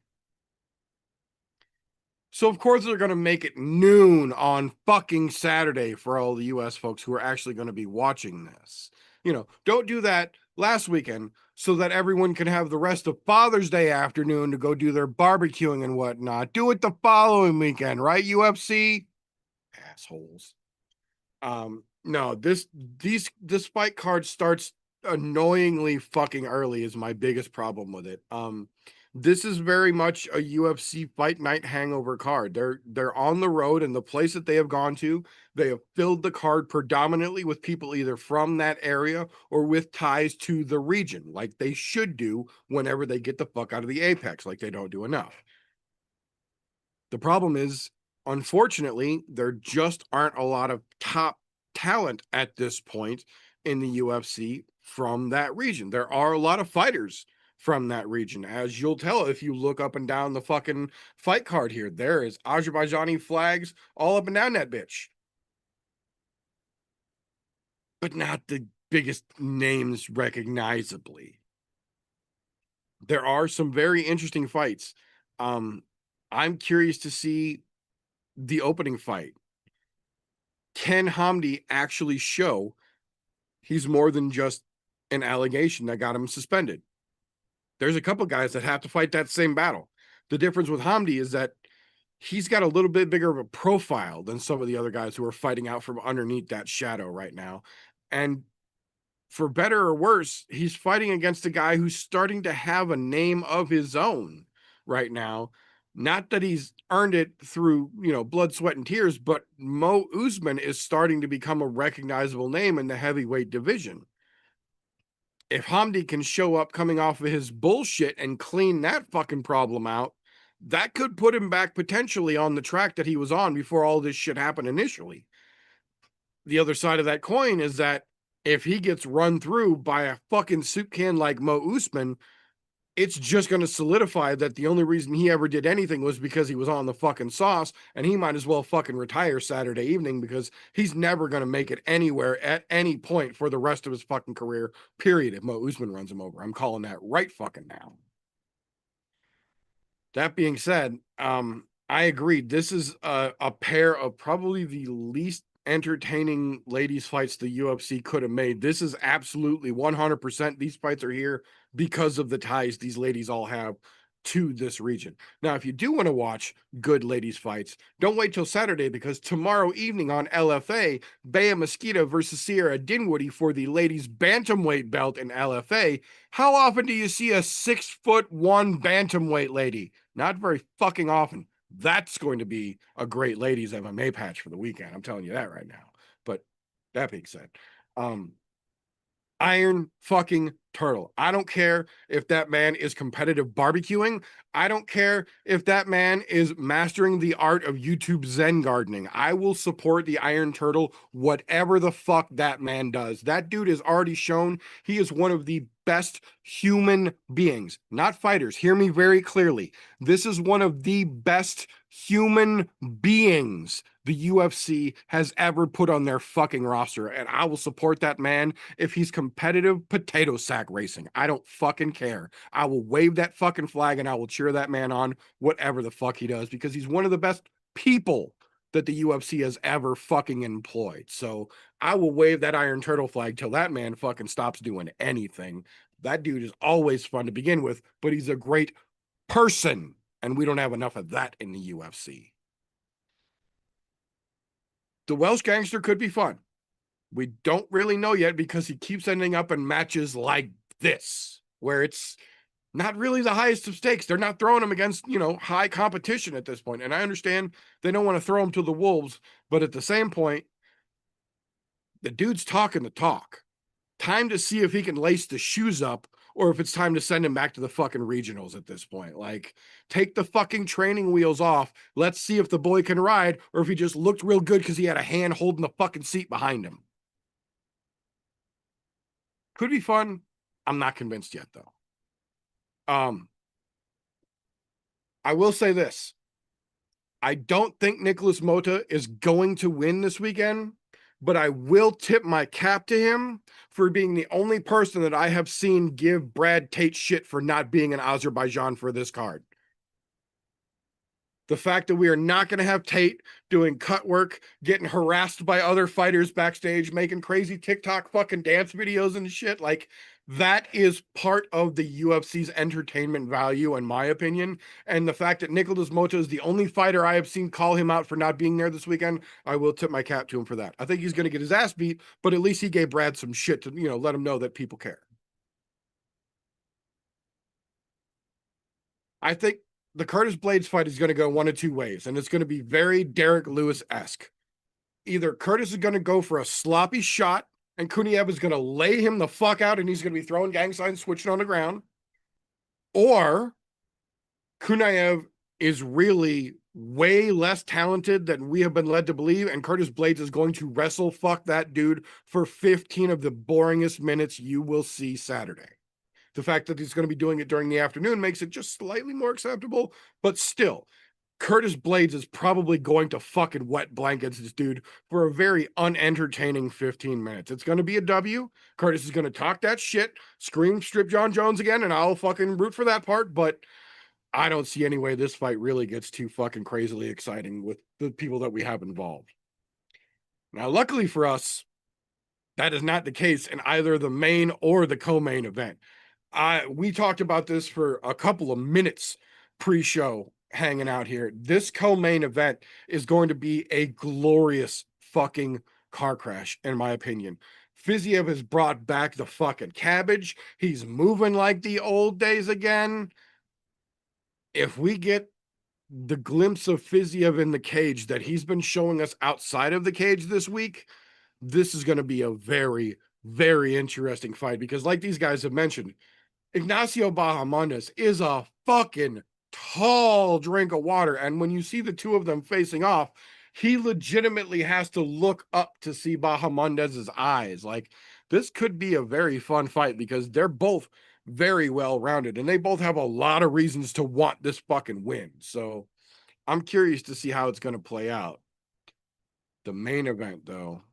So, of course, they're going to make it noon on fucking Saturday for all the US folks who are actually going to be watching this. You know, don't do that last weekend so that everyone can have the rest of Father's Day afternoon to go do their barbecuing and whatnot. Do it the following weekend, right, UFC? Assholes. No, this fight card starts annoyingly fucking early is my biggest problem with it. This is very much a UFC fight night hangover card. They're on the road, and the place that they have gone to, they have filled the card predominantly with people either from that area or with ties to the region, like they should do whenever they get the fuck out of the Apex, like they don't do enough. The problem is, unfortunately, there just aren't a lot of top talent at this point in the UFC from that region. There are a lot of fighters from that region, as you'll tell if you look up and down the fucking fight card here. There is Azerbaijani flags all up and down that bitch, but not the biggest names recognizably. There are some very interesting fights. I'm curious to see the opening fight. Can Hamdi actually show he's more than just an allegation that got him suspended? There's a couple guys that have to fight that same battle. The difference with Hamdi is that he's got a little bit bigger of a profile than some of the other guys who are fighting out from underneath that shadow right now. And for better or worse, he's fighting against a guy who's starting to have a name of his own right now. Not that he's earned it through, blood, sweat, and tears, but Mo Usman is starting to become a recognizable name in the heavyweight division. If Hamdi can show up coming off of his bullshit and clean that fucking problem out, that could put him back potentially on the track that he was on before all this shit happened initially. The other side of that coin is that if he gets run through by a fucking soup can like Mo Usman, it's just going to solidify that the only reason he ever did anything was because he was on the fucking sauce, and he might as well fucking retire Saturday evening because he's never going to make it anywhere at any point for the rest of his fucking career, period, if Mo Usman runs him over. I'm calling that right fucking now. That being said, I agree. This is a pair of probably the least entertaining ladies fights the UFC could have made. This is absolutely 100%. These fights are here because of the ties these ladies all have to this region. Now, if you do want to watch good ladies fights, don't wait till Saturday, because tomorrow evening on LFA, Bea Mosquito versus Sierra Dinwiddie for the ladies bantamweight belt in LFA. How often do you see a 6'1" bantamweight lady? Not very fucking often. That's going to be a great ladies MMA patch for the weekend. I'm telling you that right now. But that being said, Iron fucking Turtle. I don't care if that man is competitive barbecuing. I don't care if that man is mastering the art of YouTube Zen gardening. I will support the Iron Turtle, whatever the fuck that man does. That dude has already shown he is one of the best human beings, not fighters. Hear me very clearly. This is one of the best human beings the UFC has ever put on their fucking roster. And I will support that man if he's competitive potato sack racing. I don't fucking care. I will wave that fucking flag and I will cheer that man on, whatever the fuck he does, because he's one of the best people that the UFC has ever fucking employed. So I will wave that Iron Turtle flag till that man fucking stops doing anything. That dude is always fun to begin with, but he's a great person, and we don't have enough of that in the UFC. The Welsh Gangster could be fun. We don't really know yet because he keeps ending up in matches like this, where it's not really the highest of stakes. They're not throwing him against, high competition at this point. And I understand they don't want to throw him to the wolves, but at the same point, the dude's talking the talk. Time to see if he can lace the shoes up or if it's time to send him back to the fucking regionals at this point. Like, take the fucking training wheels off. Let's see if the boy can ride or if he just looked real good because he had a hand holding the fucking seat behind him. Could be fun. I'm not convinced yet, though. I will say this. I don't think Nicholas Mota is going to win this weekend, but I will tip my cap to him for being the only person that I have seen give Brad Tate shit for not being in Azerbaijan for this card. The fact that we are not going to have Tate doing cut work, getting harassed by other fighters backstage, making crazy TikTok fucking dance videos and shit, like, that is part of the UFC's entertainment value, in my opinion. And the fact that Nicholas Mota is the only fighter I have seen call him out for not being there this weekend, I will tip my cap to him for that. I think he's going to get his ass beat, but at least he gave Brad some shit to, let him know that people care. I think the Curtis Blades fight is going to go one of two ways, and it's going to be very Derek Lewis-esque. Either Curtis is going to go for a sloppy shot, and Kuniev is going to lay him the fuck out, and he's going to be throwing gang signs, switching on the ground. Or Kuniev is really way less talented than we have been led to believe, and Curtis Blades is going to wrestle fuck that dude for 15 of the boringest minutes you will see Saturday. The fact that he's going to be doing it during the afternoon makes it just slightly more acceptable, but still, Curtis Blades is probably going to fucking wet blankets this dude for a very unentertaining 15 minutes. It's going to be a W. Curtis is going to talk that shit, scream strip John Jones again, and I'll fucking root for that part, but I don't see any way this fight really gets too fucking crazily exciting with the people that we have involved. Now, luckily for us, that is not the case in either the main or the co-main event. We talked about this for a couple of minutes pre-show hanging out here. This co-main event is going to be a glorious fucking car crash, in my opinion. Fiziev has brought back the fucking cabbage. He's moving like the old days again. If we get the glimpse of Fiziev in the cage that he's been showing us outside of the cage this week, this is going to be a very, very interesting fight because, like these guys have mentioned, Ignacio Bahamondes is a fucking tall drink of water. And when you see the two of them facing off, he legitimately has to look up to see Bahamondes's eyes. Like, this could be a very fun fight because they're both very well rounded and they both have a lot of reasons to want this fucking win. So I'm curious to see how it's going to play out. The main event, though,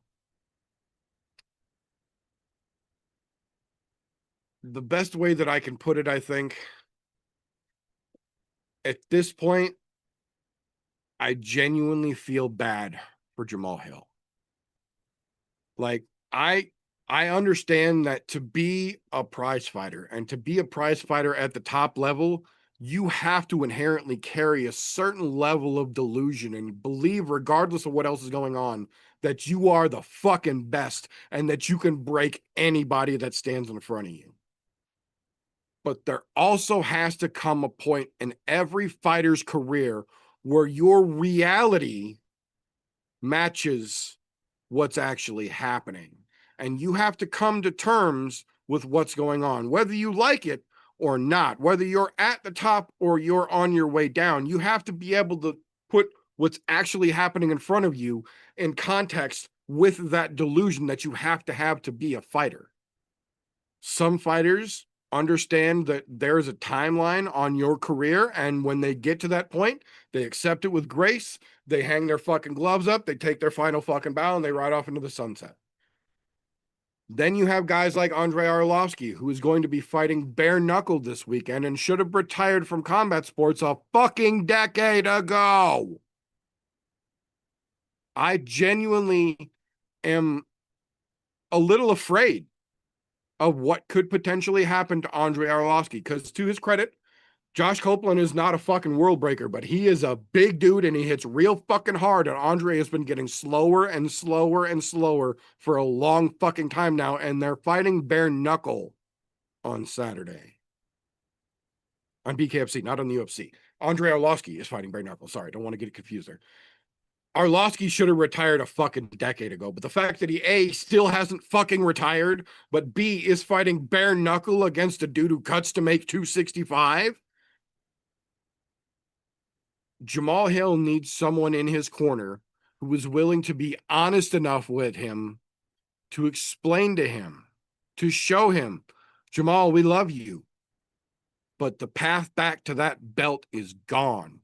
the best way that I can put it, I think, at this point, I genuinely feel bad for Jamal Hill. Like, I understand that to be a prize fighter and to be a prize fighter at the top level, you have to inherently carry a certain level of delusion and believe, regardless of what else is going on, that you are the fucking best and that you can break anybody that stands in front of you. But there also has to come a point in every fighter's career where your reality matches what's actually happening. And you have to come to terms with what's going on, whether you like it or not, whether you're at the top or you're on your way down. You have to be able to put what's actually happening in front of you in context with that delusion that you have to be a fighter. Some fighters understand that there's a timeline on your career, and when they get to that point, they accept it with grace. They hang their fucking gloves up, they take their final fucking bow, and they ride off into the sunset. Then you have guys like Andrei Arlovsky, who is going to be fighting bare knuckle this weekend and should have retired from combat sports a fucking decade ago. I genuinely am a little afraid of what could potentially happen to Andrei Arlovsky, because to his credit, Josh Copeland is not a fucking world breaker, but he is a big dude and he hits real fucking hard. And Andre has been getting slower and slower and slower for a long fucking time now. And they're fighting bare knuckle on Saturday on BKFC, not on the UFC. Andrei Arlovsky is fighting bare knuckle. Sorry, don't want to get it confused there. Arlovsky should have retired a fucking decade ago, but the fact that he A, still hasn't fucking retired, but B, is fighting bare knuckle against a dude who cuts to make 265. Jamal Hill needs someone in his corner who is willing to be honest enough with him to explain to him, to show him, Jamal, we love you, but the path back to that belt is gone.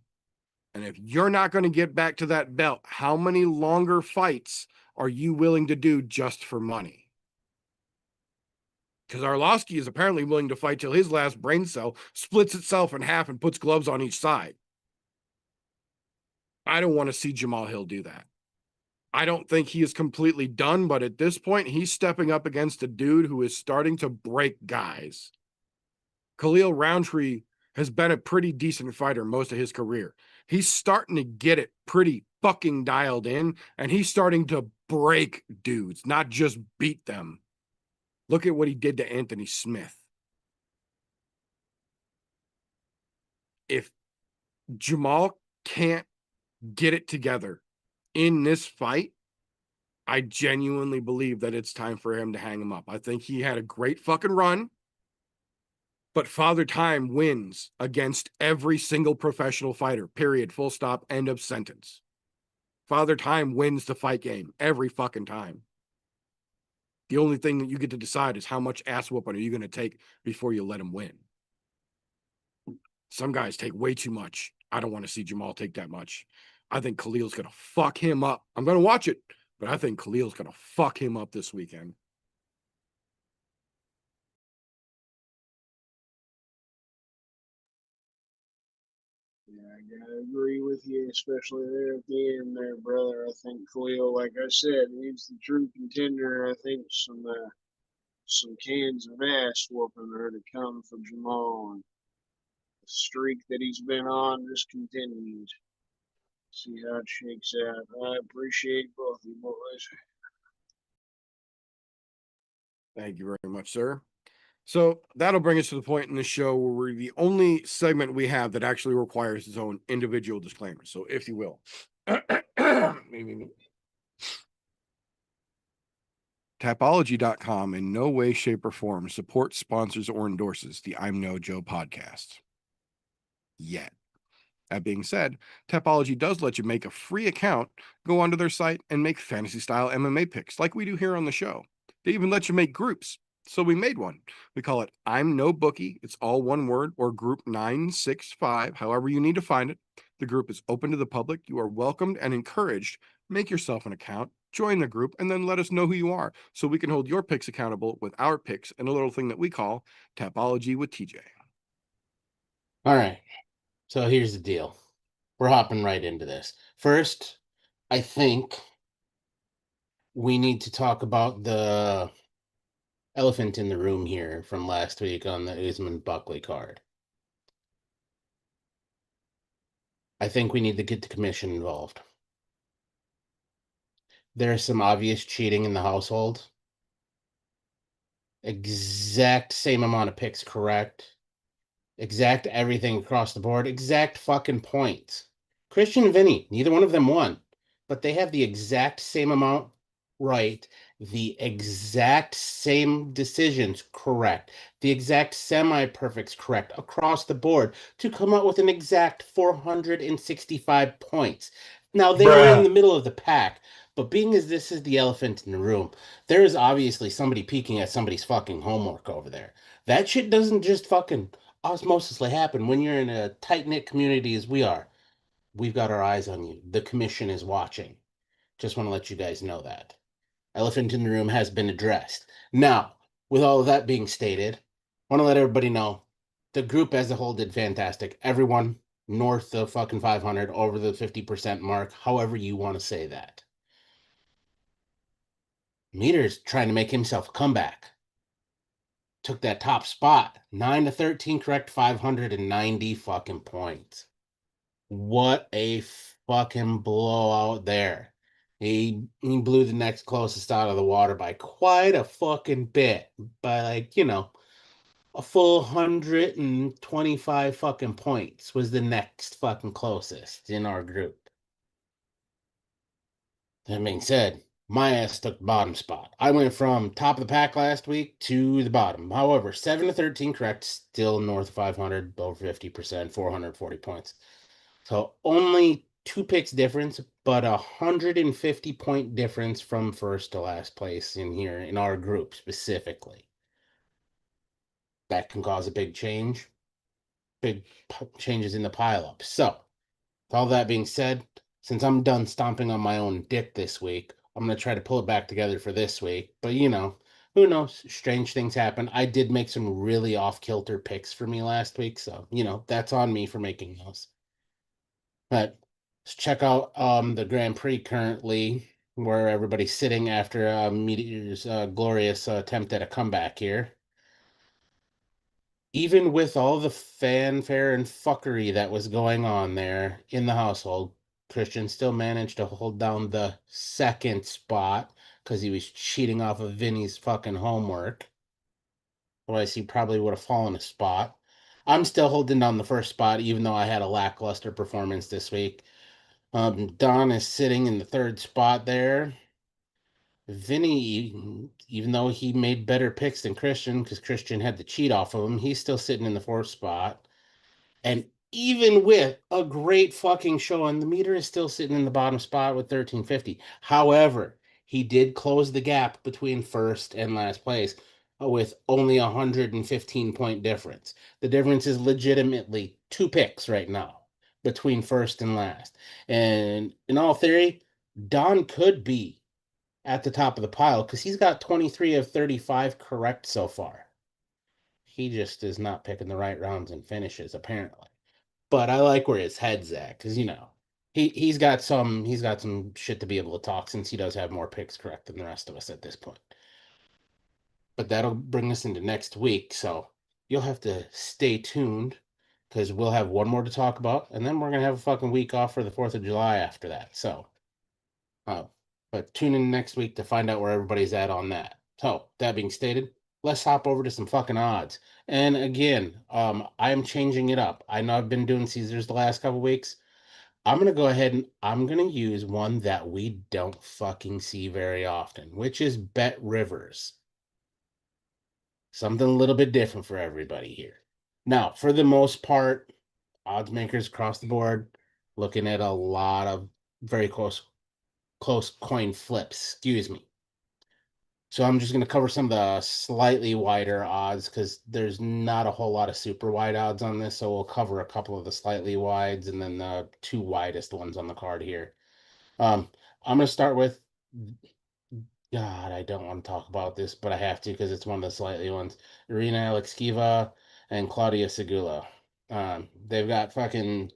And if you're not going to get back to that belt, how many longer fights are you willing to do just for money? Because Arlovsky is apparently willing to fight till his last brain cell splits itself in half and puts gloves on each side. I don't want to see Jamal Hill do that. I don't think he is completely done, but at this point, he's stepping up against a dude who is starting to break guys. Khalil Roundtree has been a pretty decent fighter most of his career. He's starting to get it pretty fucking dialed in, and he's starting to break dudes, not just beat them. Look at what he did to Anthony Smith. If Jamal can't get it together in this fight, I genuinely believe that it's time for him to hang him up. I think he had a great fucking run, but Father Time wins against every single professional fighter, period, full stop, end of sentence. Father Time wins the fight game every fucking time. The only thing that you get to decide is how much ass whooping are you going to take before you let him win. Some guys take way too much. I don't want to see Jamal take that much. I think Khalil's going to fuck him up. I'm going to watch it, but I think Khalil's going to fuck him up this weekend. Yeah, I gotta agree with you, especially there at the end there, brother. I think Khalil, like I said, he's the true contender. I think some cans of ass whooping are to come for Jamal. And streak that he's been on just continues. See how it shakes out. I appreciate both you boys. Thank you very much, sir. So that'll bring us to the point in the show where we're the only segment we have that actually requires its own individual disclaimer. So, if you will, Tapology.com in no way, shape, or form supports, sponsors, or endorses the I'm No Joe podcast. Yet. That being said, Tapology does let you make a free account, go onto their site, and make fantasy style MMA picks like we do here on the show. They even let you make groups. So we made one. We call it I'm No Bookie. It's all one word, or Group 965, however you need to find it. The group is open to the public. You are welcomed and encouraged. Make yourself an account, join the group, and then let us know who you are so we can hold your picks accountable with our picks and a little thing that we call Tapology with TJ. All right. So here's the deal. We're hopping right into this. First, I think we need to talk about the elephant in the room here from last week on the Usman Buckley card. I think we need to get the commission involved. There's some obvious cheating in the household. Exact same amount of picks correct. Exact everything across the board. Exact fucking points. Christian and Vinny, neither one of them won, but they have the exact same amount right, the exact same decisions correct, the exact semi-perfects correct across the board to come out with an exact 465 points. Now, they were in the middle of the pack, but being as this is the elephant in the room, there is obviously somebody peeking at somebody's fucking homework over there. That shit doesn't just fucking osmosisly happen when you're in a tight-knit community as we are. We've got our eyes on you. The commission is watching. Just want to let you guys know that. Elephant in the room has been addressed. Now, with all of that being stated, I want to let everybody know the group as a whole did fantastic. Everyone north of fucking 500, over the 50% mark, however you want to say that. Meter's trying to make himself a comeback. Took that top spot. 9 to 13 correct, 590 fucking points. What a fucking blowout there. He blew the next closest out of the water by quite a fucking bit. By like, a full 125 fucking points was the next fucking closest in our group. That being said, my ass took the bottom spot. I went from top of the pack last week to the bottom. However, 7 to 13 correct, still north of 500, over 50%, 440 points. So only 2 picks difference, but 150 point difference from first to last place in here in our group specifically. That can cause a big change, big changes in the pileup. So, with all that being said, since I'm done stomping on my own dick this week, I'm going to try to pull it back together for this week. But, who knows? Strange things happen. I did make some really off-kilter picks for me last week. So, that's on me for making those. But let's check out the Grand Prix currently, where everybody's sitting after Meteor's glorious attempt at a comeback here. Even with all the fanfare and fuckery that was going on there in the household, Christian still managed to hold down the second spot because he was cheating off of Vinny's fucking homework. Otherwise, he probably would have fallen a spot. I'm still holding down the first spot, even though I had a lackluster performance this week. Don is sitting in the third spot there. Vinny, even though he made better picks than Christian, because Christian had to cheat off of him, he's still sitting in the fourth spot. And even with a great fucking showing, the meter is still sitting in the bottom spot with 1350. However, he did close the gap between first and last place with only a 115 point difference. The difference is legitimately 2 picks right now between first and last. And in all theory, Don could be at the top of the pile because he's got 23 of 35 correct so far. He just is not picking the right rounds and finishes, apparently. But I like where his head's at because he's got some shit to be able to talk since he does have more picks correct than the rest of us at this point. But that'll bring us into next week, so you'll have to stay tuned because we'll have one more to talk about, and then we're gonna have a fucking week off for the 4th of July after that. So, but tune in next week to find out where everybody's at on that. So, that being stated, let's hop over to some fucking odds. And again, I am changing it up. I know I've been doing Caesars the last couple weeks. I'm gonna go ahead and I'm gonna use one that we don't fucking see very often, which is Bet Rivers. Something a little bit different for everybody here. Now, for the most part, odds makers across the board looking at a lot of very close coin flips, excuse me. So I'm just going to cover some of the slightly wider odds because there's not a whole lot of super wide odds on this. So we'll cover a couple of the slightly wides and then the two widest ones on the card here. I'm going to start with, God, I don't want to talk about this, but I have to because it's one of the slightly ones. Irina Alekseeva and Claudia Segula. They've got fucking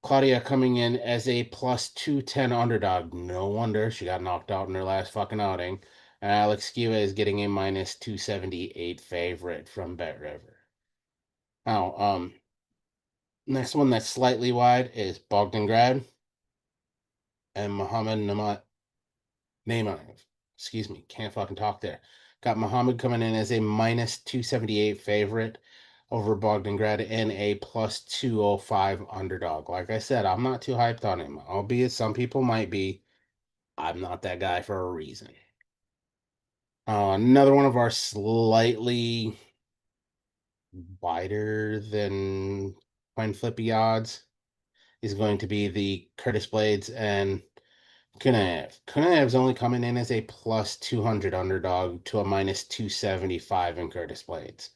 Claudia coming in as a plus 210 underdog. No wonder she got knocked out in her last fucking outing. And Alex Kiva is getting a minus 278 favorite from Bet River. Now, next one that's slightly wide is Bogdangrad and Muhammad Namaev. Excuse me, can't fucking talk there. Got Muhammad coming in as a minus 278 favorite over Bogdangrad and a plus 205 underdog. Like I said, I'm not too hyped on him, albeit some people might be. I'm not that guy for a reason. Another one of our slightly wider than coin flippy odds is going to be the Curtis Blades and Kunaev. Kunaev's only coming in as a plus 200 underdog to a minus 275 in Curtis Blades.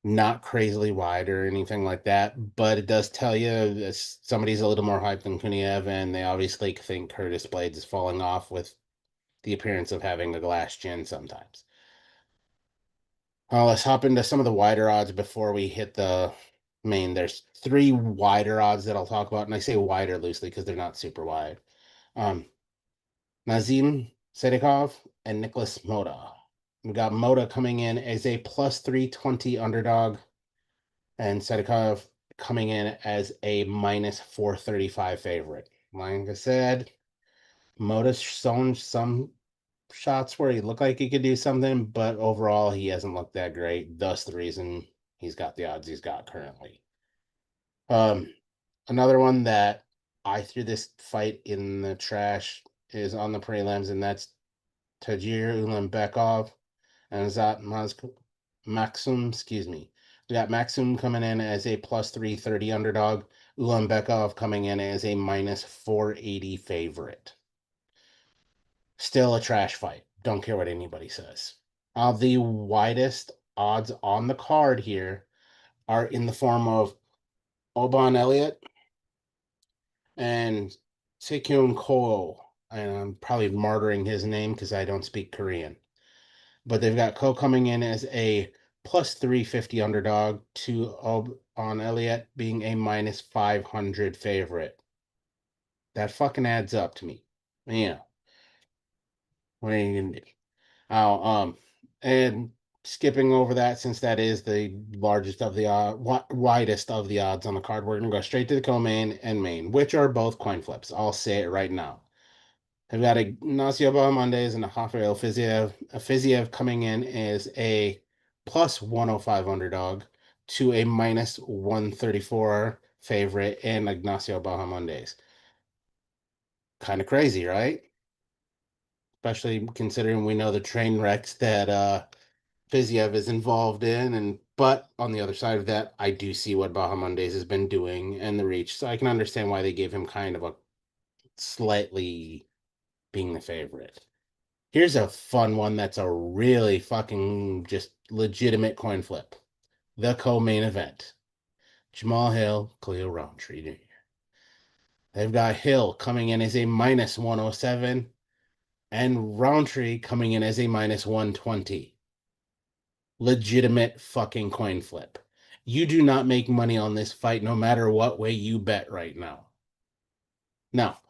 Not crazily wide or anything like that, but it does tell you that somebody's a little more hyped than Kuniev, and they obviously think Curtis Blades is falling off with the appearance of having a glass chin sometimes. Let's hop into some of the wider odds before we hit the main. There's three wider odds that I'll talk about, and I say wider loosely because they're not super wide. Nazim Sedekov and Nicholas Moda. We got Moda coming in as a plus 320 underdog, and Sedekov coming in as a minus 435 favorite. Like I said, Moda's shown some shots where he looked like he could do something, but overall he hasn't looked that great. Thus the reason he's got the odds he's got currently. Another one that I threw this fight in the trash is on the prelims, and that's Tajir Ulanbekov and Azat Maxim, excuse me. We got Maxim coming in as a plus 330 underdog. Ulanbekov coming in as a minus 480 favorite. Still a trash fight. Don't care what anybody says. The widest odds on the card here are in the form of Oban Elliott and Sekyun Ko. And I'm probably martyring his name because I don't speak Korean. But they've got Ko coming in as a plus 350 underdog to Oban Elliott being a minus 500 favorite. That fucking adds up to me. Yeah. What are you gonna do? And skipping over that, since that is the largest of the widest of the odds on the card, we're gonna go straight to the co-main and main, which are both coin flips. I'll say it right now. I've got Ignacio Bahamondes and a Rafael Fiziev. Fiziev coming in as a plus 105 underdog to a minus 134 favorite in Ignacio Bahamondes. Kind of crazy, right? Especially considering we know the train wrecks that Fiziev is involved in, but on the other side of that, I do see what Bahamondes has been doing and the reach, so I can understand why they gave him kind of a slightly being the favorite. Here's a fun one that's a really fucking just legitimate coin flip. The co-main event. Jamal Hill, Khalil Roundtree Jr. They've got Hill coming in as a minus 107 and Roundtree coming in as a minus 120. Legitimate fucking coin flip. You do not make money on this fight no matter what way you bet right now. Now,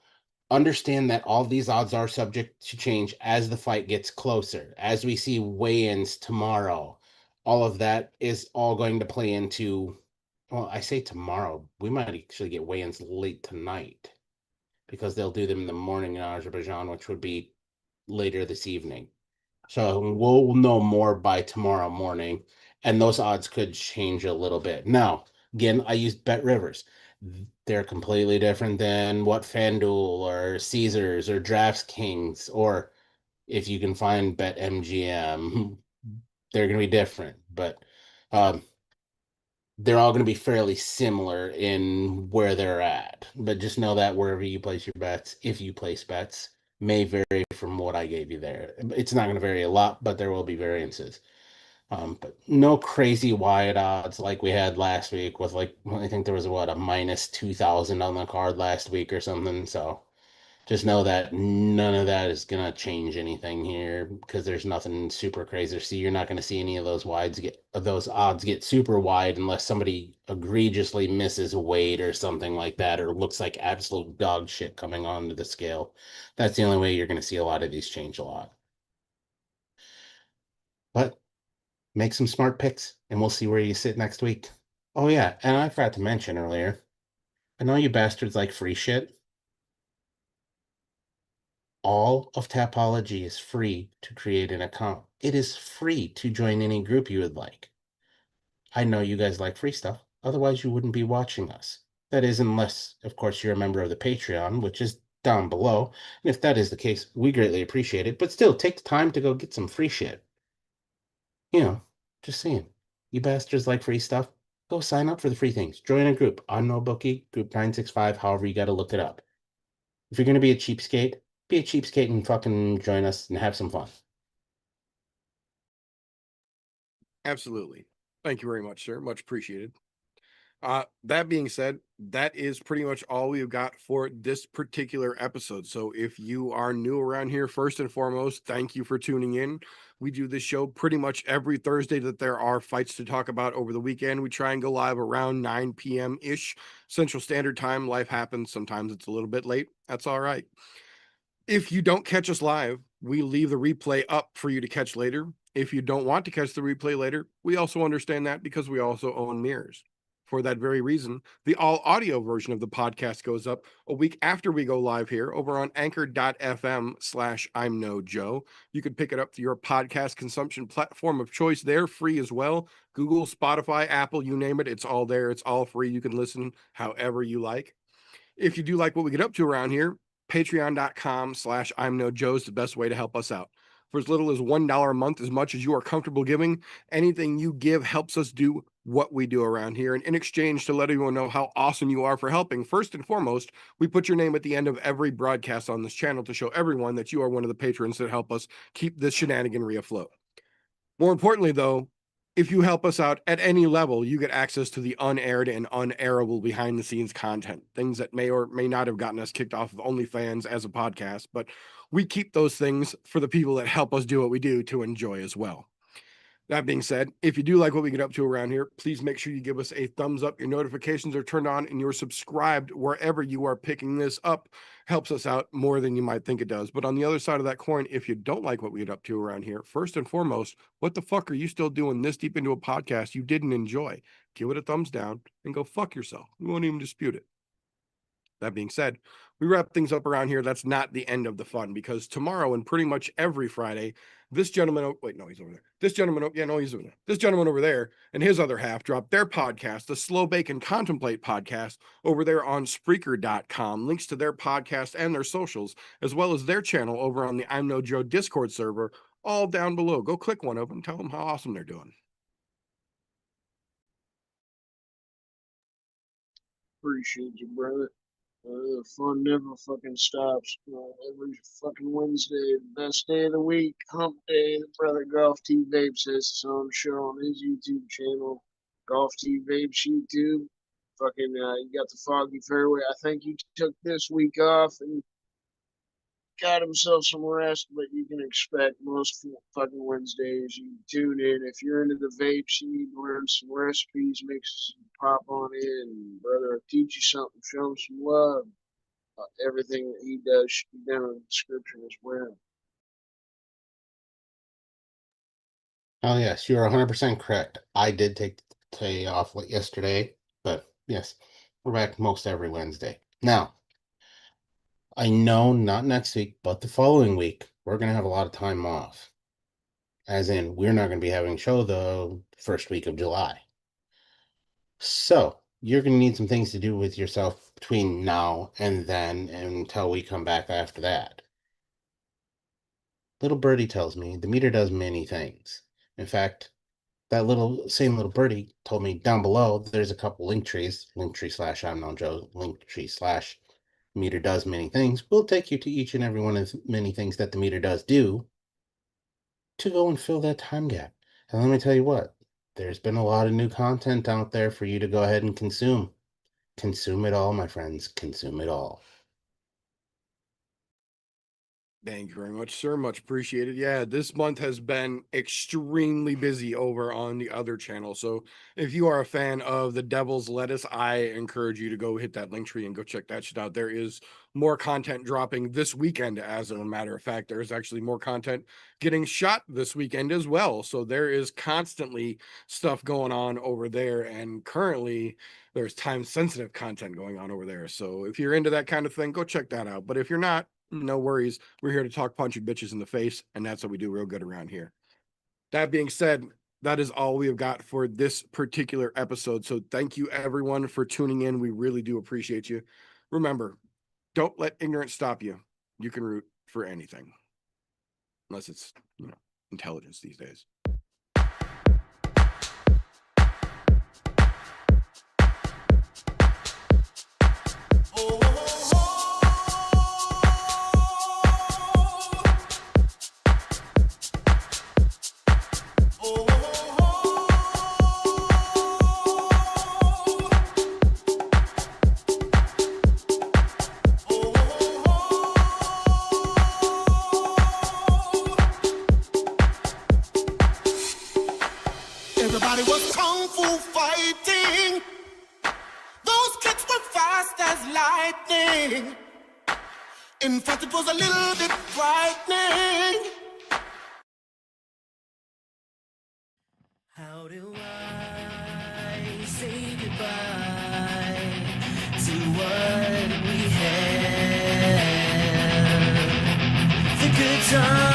understand that all these odds are subject to change as the fight gets closer. As we see weigh-ins tomorrow, all of that is all going to play into Well, I say tomorrow. We might actually get weigh-ins late tonight because they'll do them in the morning in Azerbaijan, which would be later this evening. So we'll know more by tomorrow morning, and those odds could change a little bit. Now, again, I used Bet Rivers. They're completely different than what FanDuel or Caesars or DraftKings, or if you can find Bet MGM, they're going to be different. But um, they're all going to be fairly similar in where they're at. But just know that wherever you place your bets, if you place bets, may vary from what I gave you there. It's not going to vary a lot, but there will be variances. But no crazy wide odds like we had last week with like I think there was what a minus 2,000 on the card last week or something. So just know that none of that is gonna change anything here because there's nothing super crazy. See, you're not gonna see any of those odds get super wide unless somebody egregiously misses weight or something like that, or looks like absolute dog shit coming onto the scale. That's the only way you're gonna see a lot of these change a lot. But make some smart picks, and we'll see where you sit next week. Oh yeah, and I forgot to mention earlier. I know you bastards like free shit. All of Tapology is free to create an account. It is free to join any group you would like. I know you guys like free stuff, otherwise you wouldn't be watching us. That is, unless, of course, you're a member of the Patreon, which is down below. And if that is the case, we greatly appreciate it. But still, take the time to go get some free shit. You know, just saying. You bastards like free stuff? Go sign up for the free things. Join a group on NoBookie, Group 965, however you got to look it up. If you're going to be a cheapskate and fucking join us and have some fun. Absolutely. Thank you very much, sir. Much appreciated. That being said, that is pretty much all we've got for this particular episode. So if you are new around here, first and foremost, thank you for tuning in. We do this show pretty much every Thursday that there are fights to talk about over the weekend. We try and go live around 9 p.m. ish Central Standard Time. Life happens. Sometimes it's a little bit late. That's all right. If you don't catch us live, we leave the replay up for you to catch later. If you don't want to catch the replay later, we also understand that because we also own mirrors. For that very reason, the all audio version of the podcast goes up a week after we go live here over on anchor.fm/I'm No Joe. You can pick it up through your podcast consumption platform of choice there, free as well. Google, Spotify, Apple, you name it, it's all there. It's all free. You can listen however you like. If you do like what we get up to around here, patreon.com/I'm No Joe is the best way to help us out. For as little as $1 a month, as much as you are comfortable giving, anything you give helps us do what we do around here. And in exchange to let everyone know how awesome you are for helping, first and foremost, we put your name at the end of every broadcast on this channel to show everyone that you are one of the patrons that help us keep this shenaniganry afloat. More importantly, though, if you help us out at any level, you get access to the unaired and unairable behind the scenes content, things that may or may not have gotten us kicked off of OnlyFans as a podcast, but we keep those things for the people that help us do what we do to enjoy as well. That being said, if you do like what we get up to around here, please make sure you give us a thumbs up. Your notifications are turned on and you're subscribed wherever you are picking this up. Helps us out more than you might think it does. But on the other side of that coin, if you don't like what we get up to around here, first and foremost, what the fuck are you still doing this deep into a podcast you didn't enjoy? Give it a thumbs down and go fuck yourself. We won't even dispute it. That being said, we wrap things up around here. That's not the end of the fun because tomorrow and pretty much every Friday, this gentleman, wait, no, he's over there. This gentleman, yeah, no, he's over there. This gentleman over there and his other half dropped their podcast, the Slow Bake and Contemplate podcast, over there on Spreaker.com. Links to their podcast and their socials, as well as their channel over on the I'm No Joe Discord server, all down below. Go click one of them, tell them how awesome they're doing. Appreciate you, brother. The fun never fucking stops. Every fucking Wednesday, the best day of the week, hump day. The brother Golf T Vape says his own show on his YouTube channel, Golf T Vape's YouTube. Fucking, you got the Foggy Fairway. I think he took this week off and got himself some rest, but you can expect most fucking Wednesdays you tune in. If you're into the vapes, you need to learn some recipes, mix pop on in. Brother, I'll teach you something, show him some love. Everything that he does should be down in the description as well. Oh yes, you're 100% correct. I did take the day off yesterday But yes, we're back most every Wednesday. Now, I know not next week, but the following week, we're going to have a lot of time off. As in, we're not going to be having a show the first week of July. So, you're going to need some things to do with yourself between now and then until we come back after that. Little birdie tells me the meter does many things. In fact, that same little birdie told me down below there's a couple link trees, linktree / I'm no Joe, linktree / meter does many things. We'll take you to each and every one of the many things that the meter does do to go and fill that time gap. And let me tell you what, there's been a lot of new content out there for you to go ahead and consume. Consume it all, my friends. Consume it all. Thank you very much, sir. Much appreciated. Yeah, this month has been extremely busy over on the other channel. So if you are a fan of the Devil's Lettuce, I encourage you to go hit that link tree and go check that shit out. There is more content dropping this weekend. As a matter of fact, there's actually more content getting shot this weekend as well. So there is constantly stuff going on over there. And currently there's time sensitive content going on over there. So if you're into that kind of thing, go check that out. But if you're not, no worries. We're here to talk punch you bitches in the face, and that's what we do real good around here. That being said, that is all we have got for this particular episode. So thank you everyone for tuning in. We really do appreciate you. Remember, don't let ignorance stop you. You can root for anything. Unless it's, intelligence these days. Everybody was kung fu fighting. Those kicks were fast as lightning. In fact, it was a little bit frightening. How do I say goodbye to what we had? The good times.